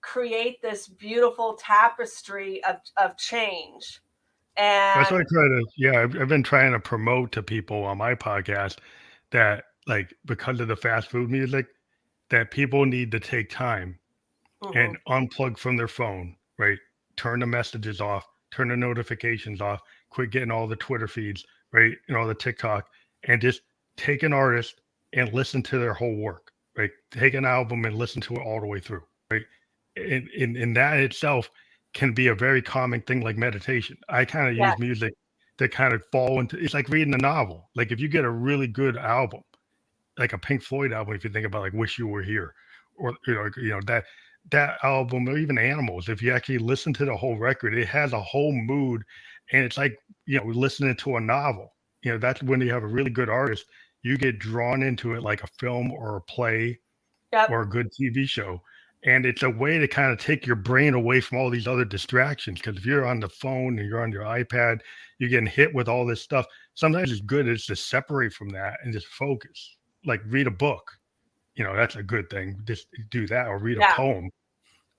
create this beautiful tapestry of change. that's And what I try to, I've been trying to promote to people on my podcast that, like, because of the fast food music, that people need to take time and unplug from their phone, right? Turn the messages off, turn the notifications off, quit getting all the Twitter feeds, right? And all the TikTok, and just take an artist and listen to their whole work, right? Take an album and listen to it all the way through, right? In that itself can be a very calming thing, like meditation. I kind of use music to kind of fall into, it's like reading a novel. Like if you get a really good album, like a Pink Floyd album, if you think about like Wish You Were Here, or that album, or even Animals, if you actually listen to the whole record, it has a whole mood, and it's like, listening to a novel. That's when you have a really good artist, you get drawn into it like a film or a play or a good TV show. And it's a way to kind of take your brain away from all these other distractions. Because if you're on the phone and you're on your iPad, you're getting hit with all this stuff. Sometimes it's good is to separate from that and just focus. Like read a book, that's a good thing. Just do that, or read a poem.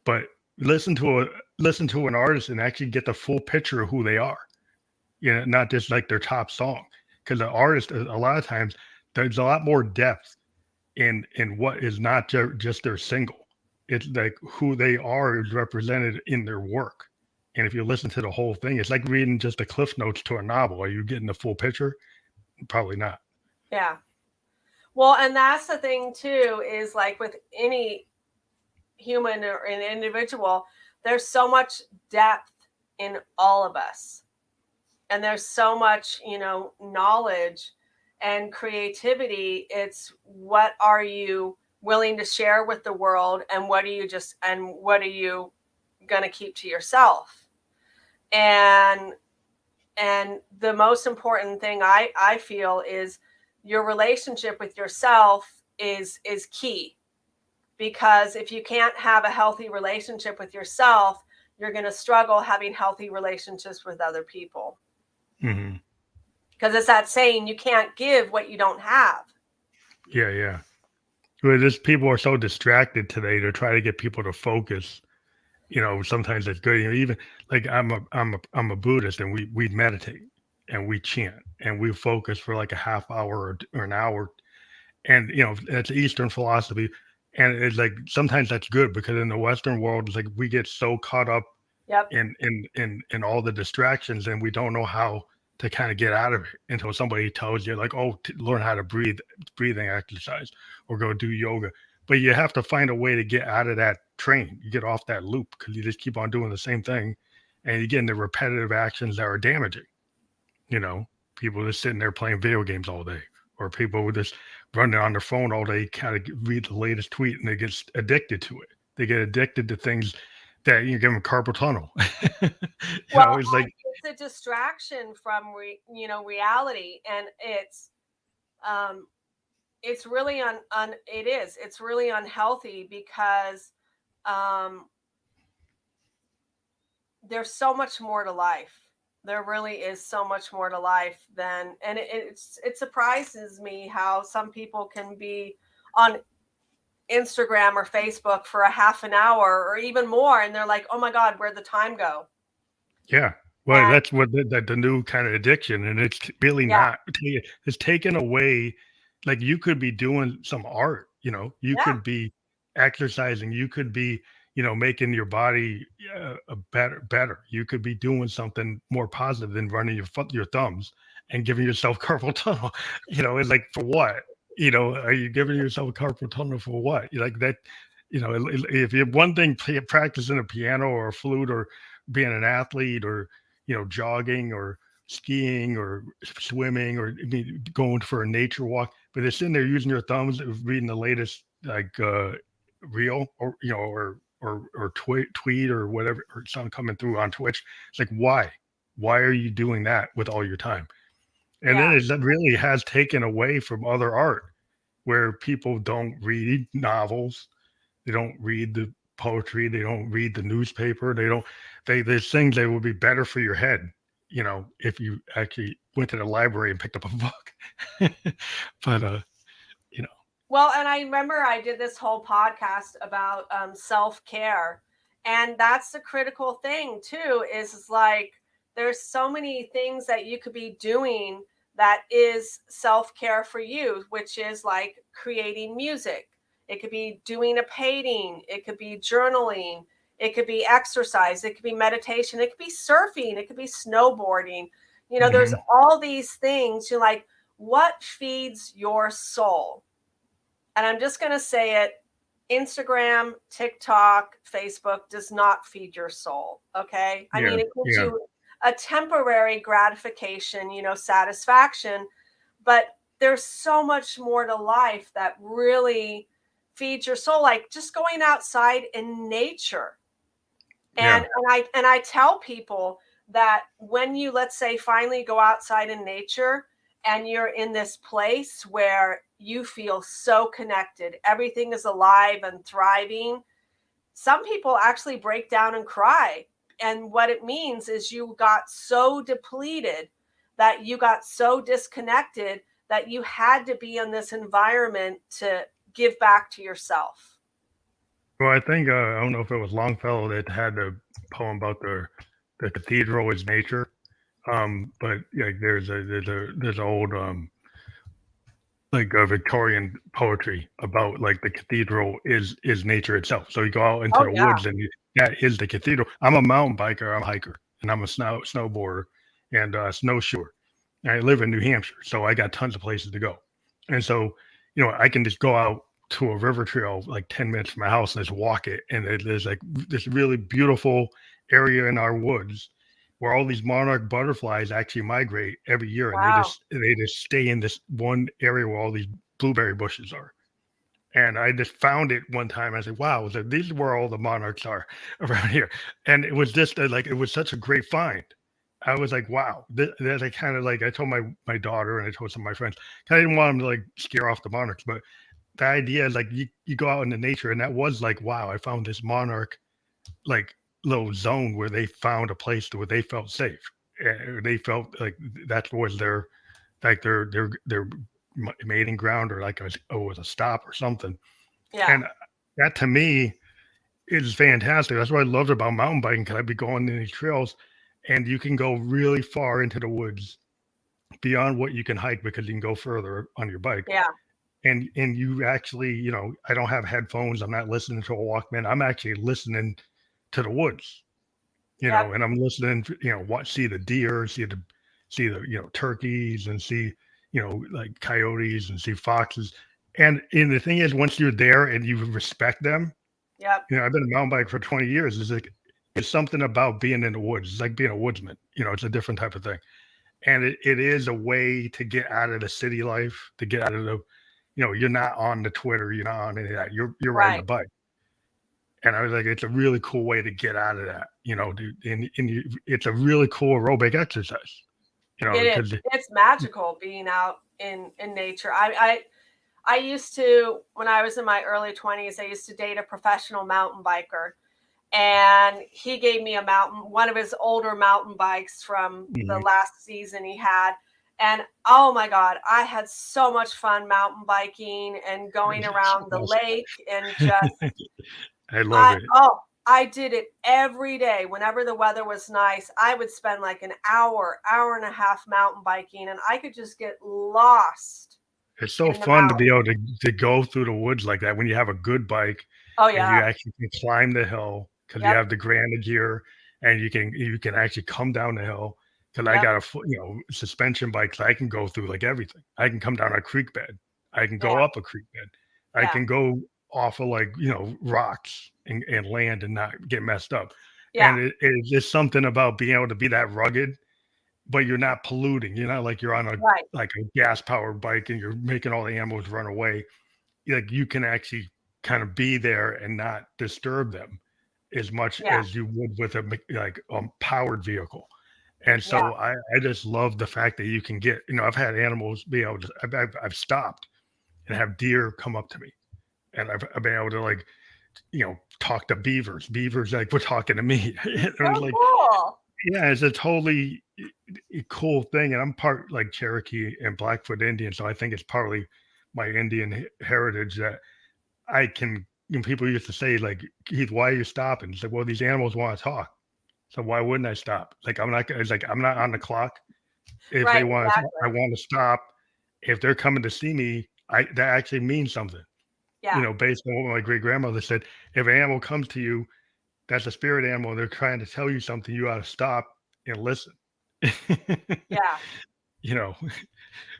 But listen to an artist and actually get the full picture of who they are. Not just like their top song. Because the artist, a lot of times, there's a lot more depth in what is not just their single. It's like who they are is represented in their work. And if you listen to the whole thing, it's like reading just the cliff notes to a novel. Are you getting the full picture? Probably not. Yeah. Well, and that's the thing too, is like with any human or an individual, there's so much depth in all of us. and there's so much, knowledge and creativity. It's what are you willing to share with the world, and what are you going to keep to yourself? And the most important thing I feel is your relationship with yourself is key, because if you can't have a healthy relationship with yourself, you're going to struggle having healthy relationships with other people. Mm-hmm. Because it's that saying, you can't give what you don't have. Yeah. Well, just people are so distracted today to try to get people to focus. Sometimes it's good. Even like I'm a Buddhist, and we meditate and we chant and we focus for like a half hour or an hour. And it's Eastern philosophy. And it's like sometimes that's good, because in the Western world, it's like we get so caught up Yep. in all the distractions, and we don't know how to kind of get out of it until somebody tells you, like, oh, learn how to breathing exercise, or go do yoga. But you have to find a way to get out of that train. You get off that loop, because you just keep on doing the same thing, and you get into repetitive actions that are damaging. People just sitting there playing video games all day, or people who just running on their phone all day, kind of read the latest tweet, and they get addicted to it. They get addicted to things that you give them carpal tunnel. Well, It's like, it's a distraction from reality, and it's really it's really unhealthy, because there's so much more to life. There really is so much more to life than, and it surprises me how some people can be on Instagram or Facebook for a half an hour or even more, and they're like, oh my God, where'd the time go? yeah. Well, that's what the new kind of addiction, and it's really not. It's taken away. Like, you could be doing some art, you could be exercising, you could be, making your body a better. You could be doing something more positive than running your thumbs and giving yourself carpal tunnel. It's like, for what? Are you giving yourself carpal tunnel for what? Like that. If you have one thing, practicing a piano or a flute, or being an athlete, or jogging or skiing or swimming, or going for a nature walk, but they're sitting there using your thumbs, reading the latest, like, reel, or tweet or whatever, or something coming through on Twitch. It's like, why are you doing that with all your time? And then it really has taken away from other art, where people don't read novels, they don't read the poetry, they don't read the newspaper, there's things that would be better for your head, if you actually went to the library and picked up a book. But well, and I remember I did this whole podcast about self-care, and that's the critical thing too, is like, there's so many things that you could be doing that is self-care for you, which is like creating music. It could be doing a painting. It could be journaling. It could be exercise. It could be meditation. It could be surfing. It could be snowboarding. There's all these things. You're like, what feeds your soul? And I'm just going to say it. Instagram, TikTok, Facebook does not feed your soul. Okay. I mean, it gives you a temporary gratification, satisfaction, but there's so much more to life that really feeds your soul, like just going outside in nature. And I tell people that when you, let's say, finally go outside in nature, and you're in this place where you feel so connected, everything is alive and thriving, some people actually break down and cry. And what it means is you got so depleted, that you got so disconnected, that you had to be in this environment to give back to yourself. Well, I think, I don't know if it was Longfellow that had the poem about the cathedral is nature. But like, there's old, like, Victorian poetry about, like, the cathedral is nature itself. So you go out into the woods, and that is the cathedral. I'm a mountain biker, I'm a hiker, and I'm a snowboarder and snowshoer. And I live in New Hampshire, so I got tons of places to go. And so, I can just go out to a river trail like 10 minutes from my house and just walk it. And there's like this really beautiful area in our woods where all these monarch butterflies actually migrate every year, and Wow. they just stay in this one area where all these blueberry bushes are. And I just found it one time. I said, "Wow, these are where all the monarchs are around here." And it was just like it was such a great find. I was like, "Wow!" That I kind of like. I told my daughter and I told some of my friends. I didn't want them to like scare off the monarchs, but the idea is like you go out into nature, and that was like, "Wow, I found this monarch like little zone where they found a place where they felt safe. They felt like that was their mating ground, or like was a stop or something." Yeah. And that to me is fantastic. That's what I loved about mountain biking, because I'd be going in these trails and you can go really far into the woods beyond what you can hike, because you can go further on your bike. Yeah. And you actually, I don't have headphones. I'm not listening to a Walkman. I'm actually listening to the woods, Yep. and I'm listening, see the deer, see the, turkeys, and see, like coyotes, and see foxes. And the thing is, once you're there and you respect them, Yep. I've been a mountain bike for 20 years. It's something about being in the woods. It's like being a woodsman. It's a different type of thing. And it is a way to get out of the city life, to get out of the, you're not on the Twitter, you're not on any of that. You're riding a Right. bike. And I was like, it's a really cool way to get out of that, dude. And it's a really cool aerobic exercise, It is. because It's magical being out in nature. I used to, when I was in my early 20s, I used to date a professional mountain biker, and he gave me one of his older mountain bikes from the last season he had. And oh my God, I had so much fun mountain biking and going around the lake and just, I love it. I did it every day. Whenever the weather was nice, I would spend like an hour and a half mountain biking, and I could just get lost It's so in the fun to be mountains. able to go through the woods like that when you have a good bike Oh and you yeah. actually can climb the hill, because you Yep. have the granite gear, and you can actually come down the hill. Because I Yep. got suspension bike, so I can go through like everything. I can come down a creek bed. I can Yeah. go up a creek bed. I Yeah. can go off of like rocks and land and not get messed up. Yeah. And it's just something about being able to be that rugged, but you're not polluting. You're not like you're on Right. a gas powered bike and you're making all the animals run away. Like you can actually kind of be there and not disturb them as much Yeah. as you would with a powered vehicle. And Yeah. so I just love the fact that you can get, I've had animals be able to, I've stopped and have deer come up to me, and I've been able to like, talk to beavers. Beavers like were talking to me. And it was So like, cool. yeah, it's a totally cool thing. And I'm part like Cherokee and Blackfoot Indian. So I think it's partly my Indian heritage that I can, people used to say, like, Keith, why are you stopping? It's like, well, these animals want to talk. So why wouldn't I stop? Like, it's like, I'm not on the clock. If they Right. want to, I Exactly. want to stop. If they're coming to see me, that actually means something, Yeah. based on what my great grandmother said. If an animal comes to you, that's a spirit animal. They're trying to tell you something. You ought to stop and listen. Yeah. you know,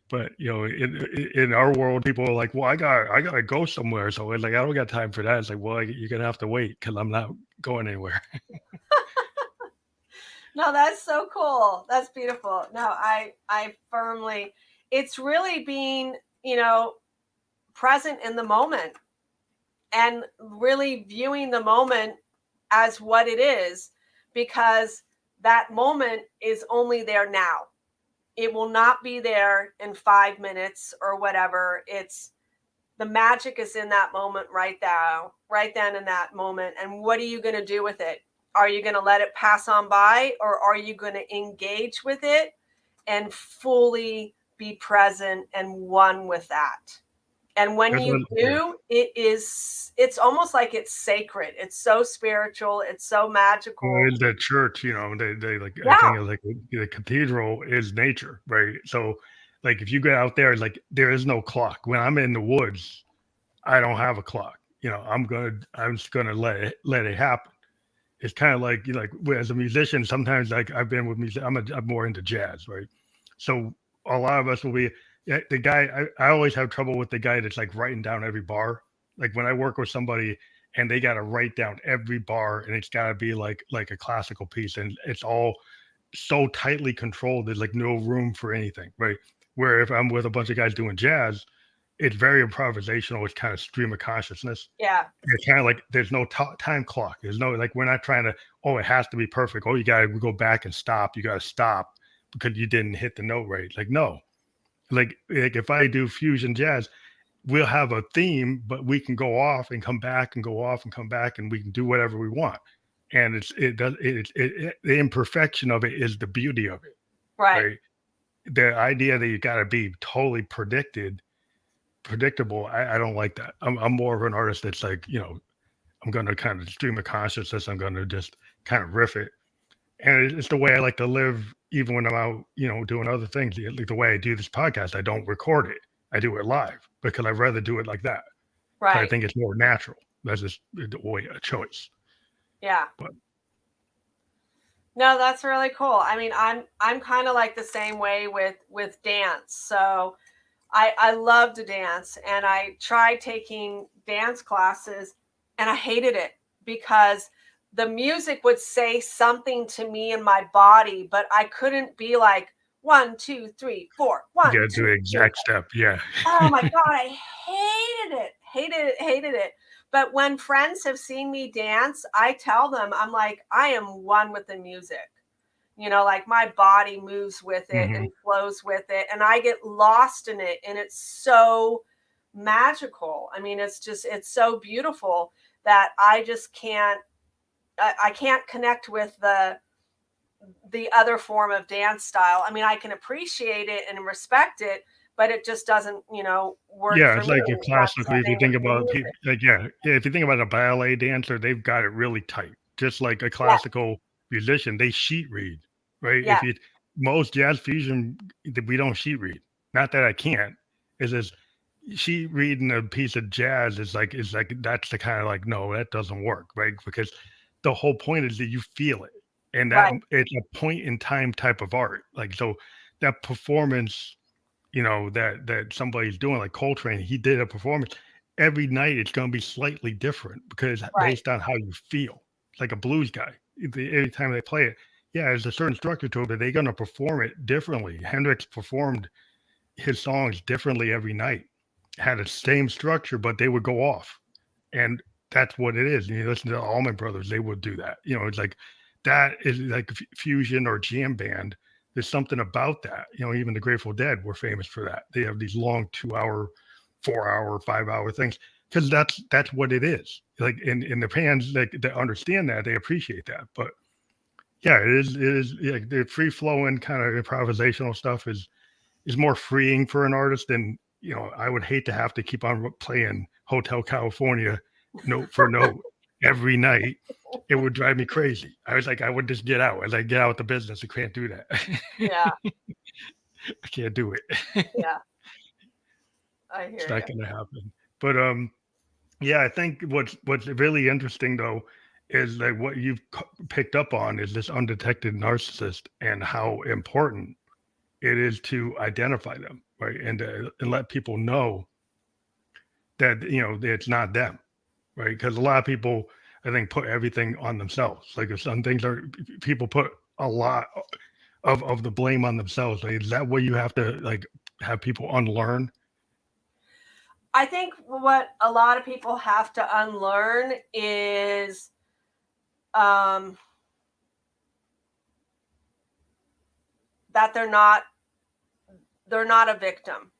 but in our world, people are like, well, I gotta go somewhere. So it's like, I don't got time for that. It's like, well, you're gonna have to wait, because I'm not going anywhere. No, that's so cool. That's beautiful. No, I firmly, it's really being, present in the moment and really viewing the moment as what it is, because that moment is only there now. It will not be there in 5 minutes or whatever. It's the magic is in that moment right now, right then in that moment. And what are you going to do with it? Are you going to let it pass on by, or are you going to engage with it and fully be present and one with that? And when That's you what, yeah. do, it's almost like it's sacred. It's so spiritual. It's so magical. In the church, they like, I Yeah. think of like the cathedral is nature, right? So, like, if you get out there, like, there is no clock. When I'm in the woods, I don't have a clock. I'm just gonna let it happen. It's kind of like, as a musician, sometimes like I've been with music, I'm more into jazz, right? So a lot of us will be the guy. I always have trouble with the guy that's like writing down every bar. Like when I work with somebody and they got to write down every bar, and it's got to be like a classical piece, and it's all so tightly controlled, there's like no room for anything, right? Where if I'm with a bunch of guys doing jazz, it's very improvisational. It's kind of stream of consciousness. Yeah. It's kind of like there's no time clock. There's no, like, we're not trying to, oh, it has to be perfect. Oh, you got to go back and stop. You got to stop because you didn't hit the note right. Like, no. Like if I do fusion jazz, we'll have a theme, but we can go off and come back and go off and come back, and we can do whatever we want. And the imperfection of it is the beauty of it, Right. right? The idea that you got to be totally predictable. I don't like that. I'm more of an artist that's like, I'm going to kind of stream of consciousness. I'm going to just kind of riff it. And it's the way I like to live, even when I'm out, doing other things. Like the way I do this podcast, I don't record it. I do it live because I'd rather do it like that. Right. I think it's more natural. That's just the way, a choice. Yeah. But no, that's really cool. I mean, I'm kind of like the same way with dance. So I love to dance, and I tried taking dance classes, and I hated it because the music would say something to me in my body, but I couldn't be like 1, 2, 3, 4. 1, you got to 2, do the 3. exact step. Yeah. Oh my God, I hated it. But when friends have seen me dance, I tell them, I'm like, I am one with the music. Like my body moves with it Mm-hmm. and flows with it, and I get lost in it, and it's so magical. I mean, it's so beautiful that I just can't connect with the other form of dance style. I mean, I can appreciate it and respect it, but it just doesn't, work Yeah, for it's me. like classically, if you Same with think the about music. like, yeah, if you think about a ballet dancer, they've got it really tight. Just like a Yeah, classical musician, they sheet read, right? yeah, Most jazz fusion, we don't sheet read. Not that I can't. It's just sheet reading a piece of jazz is like that's the kind of like, no, that doesn't work, right? Because the whole point is that you feel it, and that right, it's a point in time type of art. Like, so that performance, that somebody's doing, like Coltrane, he did a performance every night. It's going to be slightly different because right, based on how you feel. It's like a blues guy. Every time they play it, yeah, there's a certain structure to it, but they're going to perform it differently. Hendrix performed his songs differently every night, had the same structure, but they would go off. And that's what it is. And you listen to the Allman Brothers, they would do that. It's like that is like fusion or jam band. There's something about that. Even the Grateful Dead were famous for that. They have these long 2-hour, 4-hour, 5-hour things because that's what it is. Like in the fans, like, they understand that, they appreciate that. But yeah, it is like the free flowing kind of improvisational stuff is more freeing for an artist than, I would hate to have to keep on playing Hotel California note for note every night. It would drive me crazy. I was like, I would just get out. I was like, get out the business. I can't do that. yeah, I can't do it. yeah. I It's hear not you. going to happen. But yeah, I think what's really interesting though is like what you've picked up on is this undetected narcissist and how important it is to identify them, right? And let people know that, that it's not them, right? Because a lot of people, I think, put everything on themselves. Like, if some things are, people put a lot of the blame on themselves. Like, is that what you have to, like, have people unlearn? I think what a lot of people have to unlearn is that they're not a victim.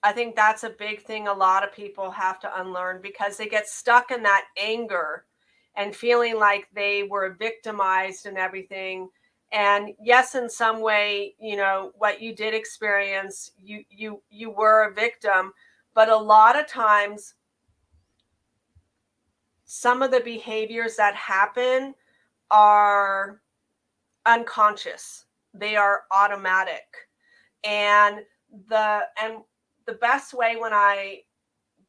I think that's a big thing a lot of people have to unlearn, because they get stuck in that anger and feeling like they were victimized and everything. And yes, in some way, what you did experience, you were a victim, but a lot of times some of the behaviors that happen are unconscious. They are automatic. And the best way when I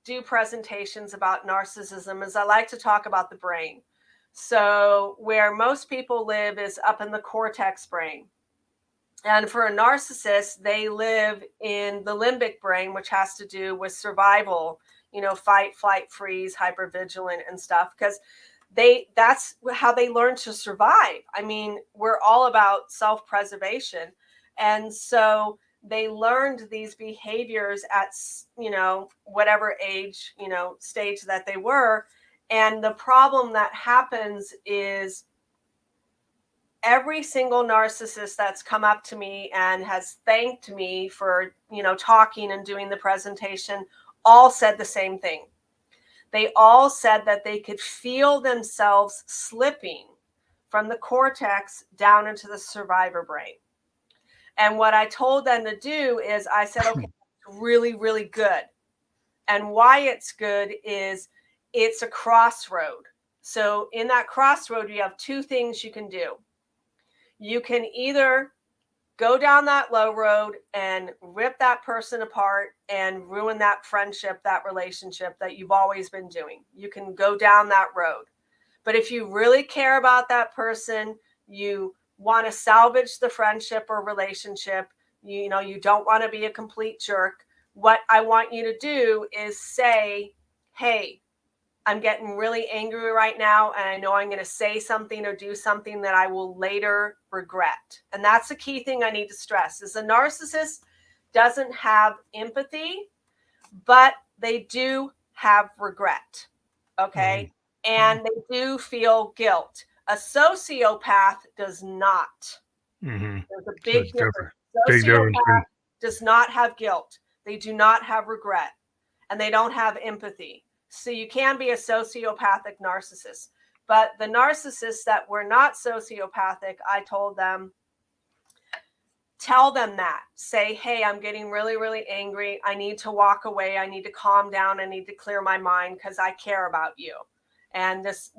do presentations about narcissism is I like to talk about the brain. So where most people live is up in the cortex brain. And for a narcissist, they live in the limbic brain, which has to do with survival, fight, flight, freeze, hypervigilant and stuff. Because that's how they learn to survive. I mean, we're all about self-preservation. And so they learned these behaviors at, whatever age, stage that they were. And the problem that happens is every single narcissist that's come up to me and has thanked me for, talking and doing the presentation, all said the same thing. They all said that they could feel themselves slipping from the cortex down into the survivor brain. And what I told them to do is I said, okay, really, really good. And why it's good is it's a crossroad. So in that crossroad, you have two things you can do. You can either go down that low road and rip that person apart and ruin that friendship, that relationship that you've always been doing. You can go down that road. But if you really care about that person, you want to salvage the friendship or relationship, you don't want to be a complete jerk, what I want you to do is say, hey, I'm getting really angry right now, and I know I'm going to say something or do something that I will later regret. And that's the key thing I need to stress is a narcissist doesn't have empathy, but they do have regret. Okay. And they do feel guilt. A sociopath does not. There's a big difference. Sociopath does not have guilt. They do not have regret, and they don't have empathy. So you can be a sociopathic narcissist. But the narcissists that were not sociopathic, I told them, tell them that. Say, hey, I'm getting really, really angry. I need to walk away. I need to calm down. I need to clear my mind because I care about you. And this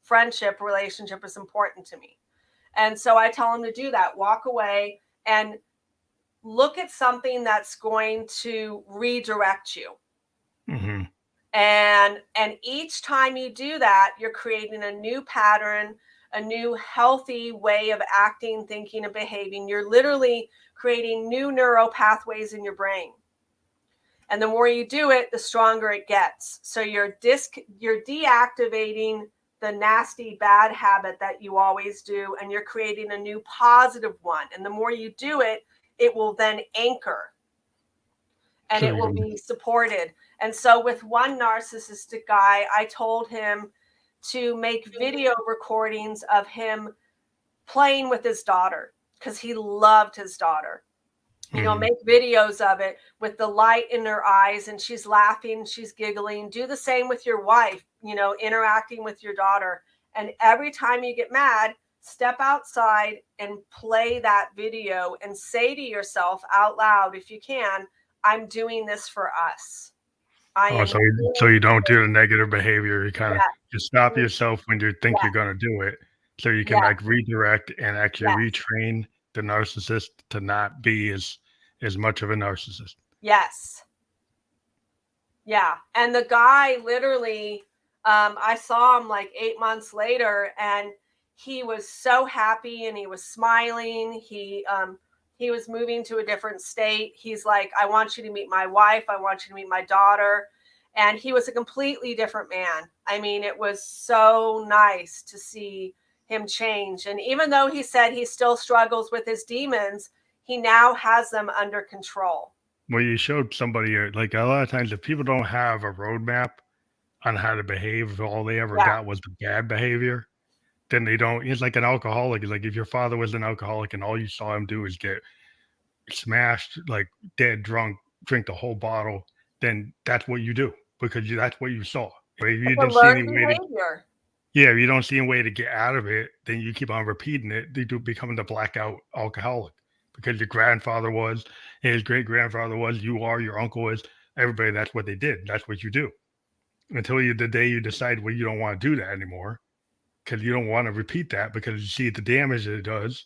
friendship relationship is important to me. And so I tell them to do that. Walk away and look at something that's going to redirect you. Mm-hmm. And each time you do that, you're creating a new pattern, a new healthy way of acting, thinking, and behaving. You're literally creating new neural pathways in your brain. And the more you do it, the stronger it gets. So you're deactivating the nasty, bad habit that you always do, and you're creating a new positive one. And the more you do it, it will then anchor. And it will be supported. And so with one narcissistic guy, I told him to make video recordings of him playing with his daughter because he loved his daughter. Make videos of it with the light in her eyes and she's laughing, she's giggling. Do the same with your wife, interacting with your daughter. And every time you get mad, step outside and play that video and say to yourself out loud, if you can, I'm doing this for us. So you don't do the negative behavior. You kind of you stop yourself when you think you're going to do it, so you can like redirect and actually retrain the narcissist to not be as much of a narcissist. Yes. Yeah, and the guy literally, I saw him like 8 months later, and he was so happy and he was smiling. He was moving to a different state. He's like, I want you to meet my wife. I want you to meet my daughter. And he was a completely different man. I mean, it was so nice to see him change. And even though he said he still struggles with his demons, he now has them under control. Well, you showed somebody, like a lot of times, if people don't have a roadmap on how to behave, if all they ever got was the bad behavior, then they don't. It's like an alcoholic. Like if your father was an alcoholic and all you saw him do is get smashed, like dead drunk, drink the whole bottle, then that's what you do because that's what you saw. If you didn't see any way if you don't see a way to get out of it, then you keep on repeating it. They do become the blackout alcoholic because your grandfather was, his great grandfather was, you are, your uncle was, everybody. That's what they did. That's what you do until the day you decide, well, you don't want to do that anymore. Because you don't want to repeat that because you see the damage that it does.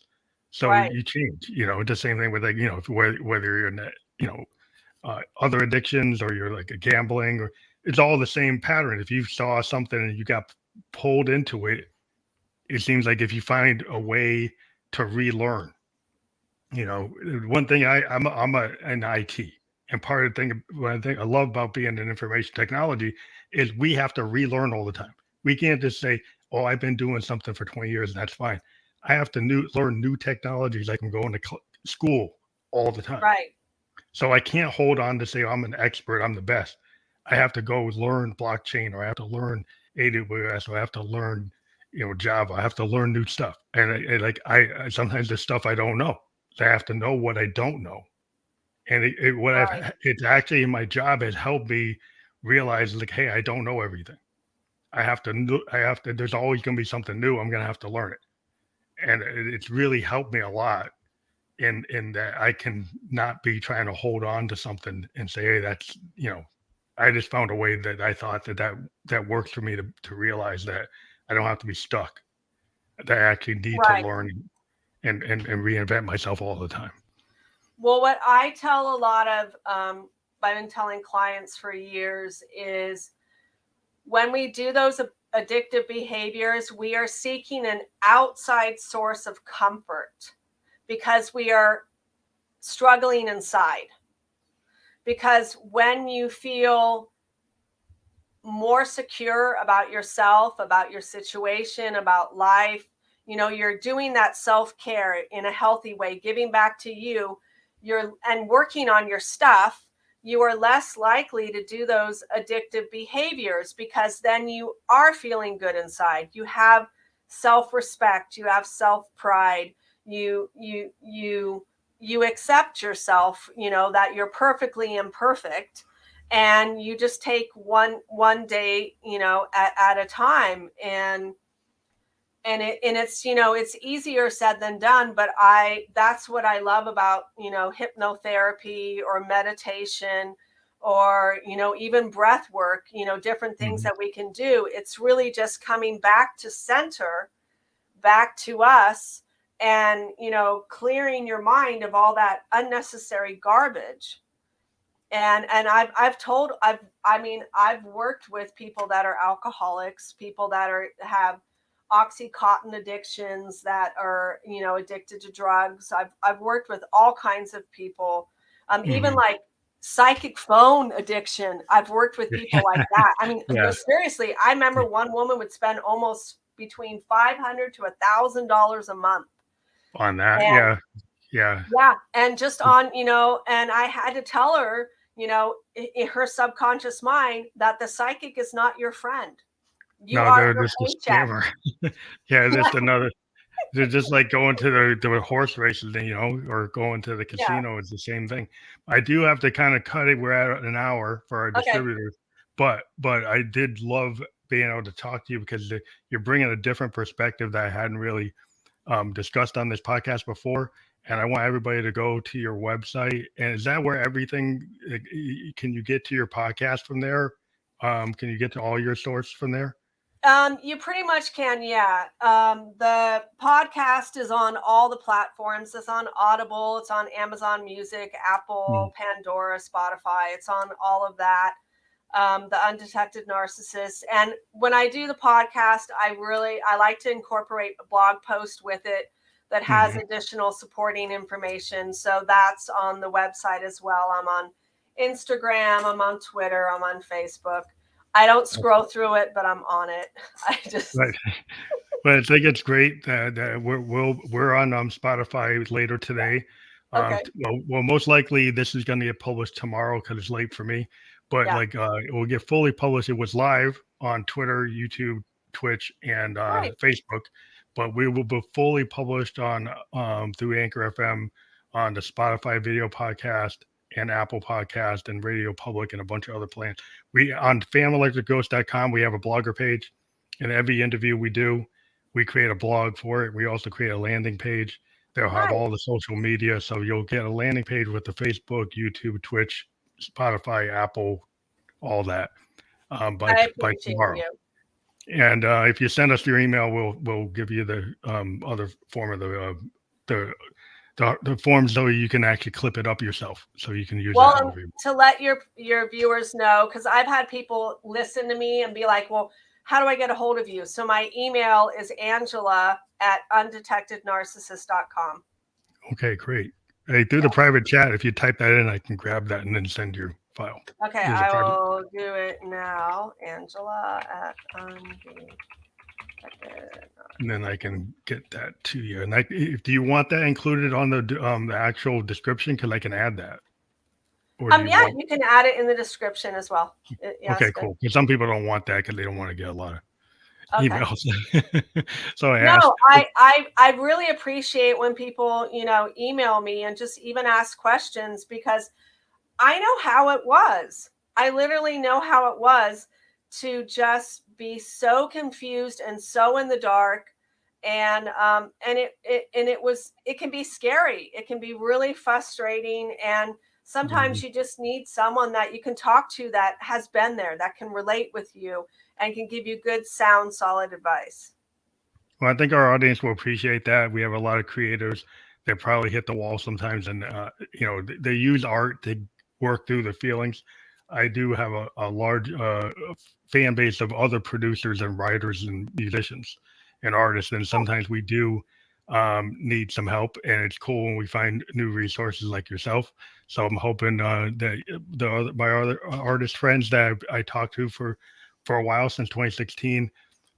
So you change, the same thing with like, whether you're in that, other addictions or you're like a gambling or it's all the same pattern. If you saw something and you got pulled into it, it seems like if you find a way to relearn, one thing I'm an IT and part of the thing, one thing I love about being in information technology is we have to relearn all the time. We can't just say, oh, I've been doing something for 20 years and that's fine. I have to learn new technologies. Like I'm going to school all the time. Right. So I can't hold on to say I'm an expert, I'm the best. I have to go learn blockchain, or I have to learn AWS, or I have to learn, Java. I have to learn new stuff. And I sometimes there's stuff I don't know. So I have to know what I don't know. And Right. it's actually in my job has helped me realize like, hey, I don't know everything. I have to, there's always going to be something new. I'm going to have to learn it. And it's really helped me a lot in that I can not be trying to hold on to something and say, hey, that's, I just found a way that I thought that works for me to realize that I don't have to be stuck, that I actually need to Right. learn and reinvent myself all the time. Well, what I tell a lot of, I've been telling clients for years is when we do those addictive behaviors, we are seeking an outside source of comfort because we are struggling inside. Because when you feel more secure about yourself, about your situation, about life, you're doing that self-care in a healthy way, giving back to you, and working on your stuff, you are less likely to do those addictive behaviors because then you are feeling good inside. You have self-respect, you have self-pride, you accept yourself, that you're perfectly imperfect, and you just take one day, at a time. And it's, it's easier said than done, but that's what I love about, hypnotherapy or meditation or, even breath work, different things that we can do. It's really just coming back to center, back to us, and, clearing your mind of all that unnecessary garbage. And I've worked with people that are alcoholics, people that have Oxycontin addictions, that are, addicted to drugs. I've worked with all kinds of people, even like psychic phone addiction. I've worked with people like that. I mean, Yeah. seriously, I remember one woman would spend almost between $500 to $1,000 a month On that. and Yeah. yeah, and just on, and I had to tell her, in her subconscious mind, that the psychic is not your friend. You No, are they're your just a paycheck. scammer. Yeah, just another. They're just like going to the horse races, or going to the Yeah. casino. It's the same thing. I do have to kind of cut it. We're at an hour for our Okay. distributors, but I did love being able to talk to you because you're bringing a different perspective that I hadn't really discussed on this podcast before. And I want everybody to go to your website. And is that where everything? Can you get to your podcast from there? Can you get to all your sources from there? You pretty much can, yeah. The podcast is on all the platforms. It's on Audible, it's on Amazon Music, Apple, Pandora, Spotify. It's on all of that. The Undetected Narcissist. And when I do the podcast, I like to incorporate a blog post with it that has additional supporting information. So that's on the website as well. I'm on Instagram, I'm on Twitter, I'm on Facebook. I don't scroll through it, but I'm on it. I just Right. But I think it's great that we're on Spotify later today. okay. Well, most likely this is going to get published tomorrow because it's late for me. But Yeah. it will get fully published. It was live on Twitter, YouTube, Twitch, and Right. Facebook. But we will be fully published on through Anchor FM, on the Spotify video podcast, and Apple Podcast, and Radio Public, and a bunch of other plans. We on fanelectricghost.com, we have a blogger page, and every interview we do, we create a blog for it. We also create a landing page. They'll have Nice. all the social media. So you'll get a landing page with the Facebook, YouTube, Twitch, Spotify, Apple, all that by I appreciate tomorrow. you. And if you send us your email, we'll give you the other form of the forms, so you can actually clip it up yourself, so you can use that. Well, to let your viewers know, because I've had people listen to me and be like, well, how do I get a hold of you? So my email is angela@undetectednarcissist.com. Okay, great. Hey, through the private chat, if you type that in, I can grab that and then send your file. Okay, I will do it now. Angela at And then I can get that to you. And do you want that included on the actual description? Because I can add that. Or do you Yeah, want? you can add it in the description as well. Yeah, Okay, cool. Because some people don't want that because they don't want to get a lot of okay. emails. So I asked. No, I really appreciate when people, email me and just even ask questions, because I know how it was. I literally know how it was to just be so confused and so in the dark. And it can be scary. It can be really frustrating. And sometimes you just need someone that you can talk to that has been there, that can relate with you and can give you good, sound, solid advice. Well, I think our audience will appreciate that. We have a lot of creators that probably hit the wall sometimes, and they use art to work through the feelings. I do have a large fan base of other producers and writers and musicians and artists, and sometimes we do need some help, and it's cool when we find new resources like yourself. So I'm hoping that my other artist friends that I talked to for a while since 2016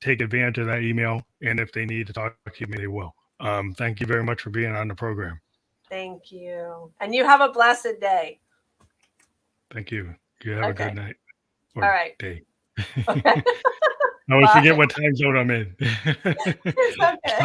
take advantage of that email, and if they need to talk to me, they will. Thank you very much for being on the program. Thank you. And you have a blessed day. Thank you. You have a good night or all right. day. Okay. I always forget what time zone I'm in. It's okay.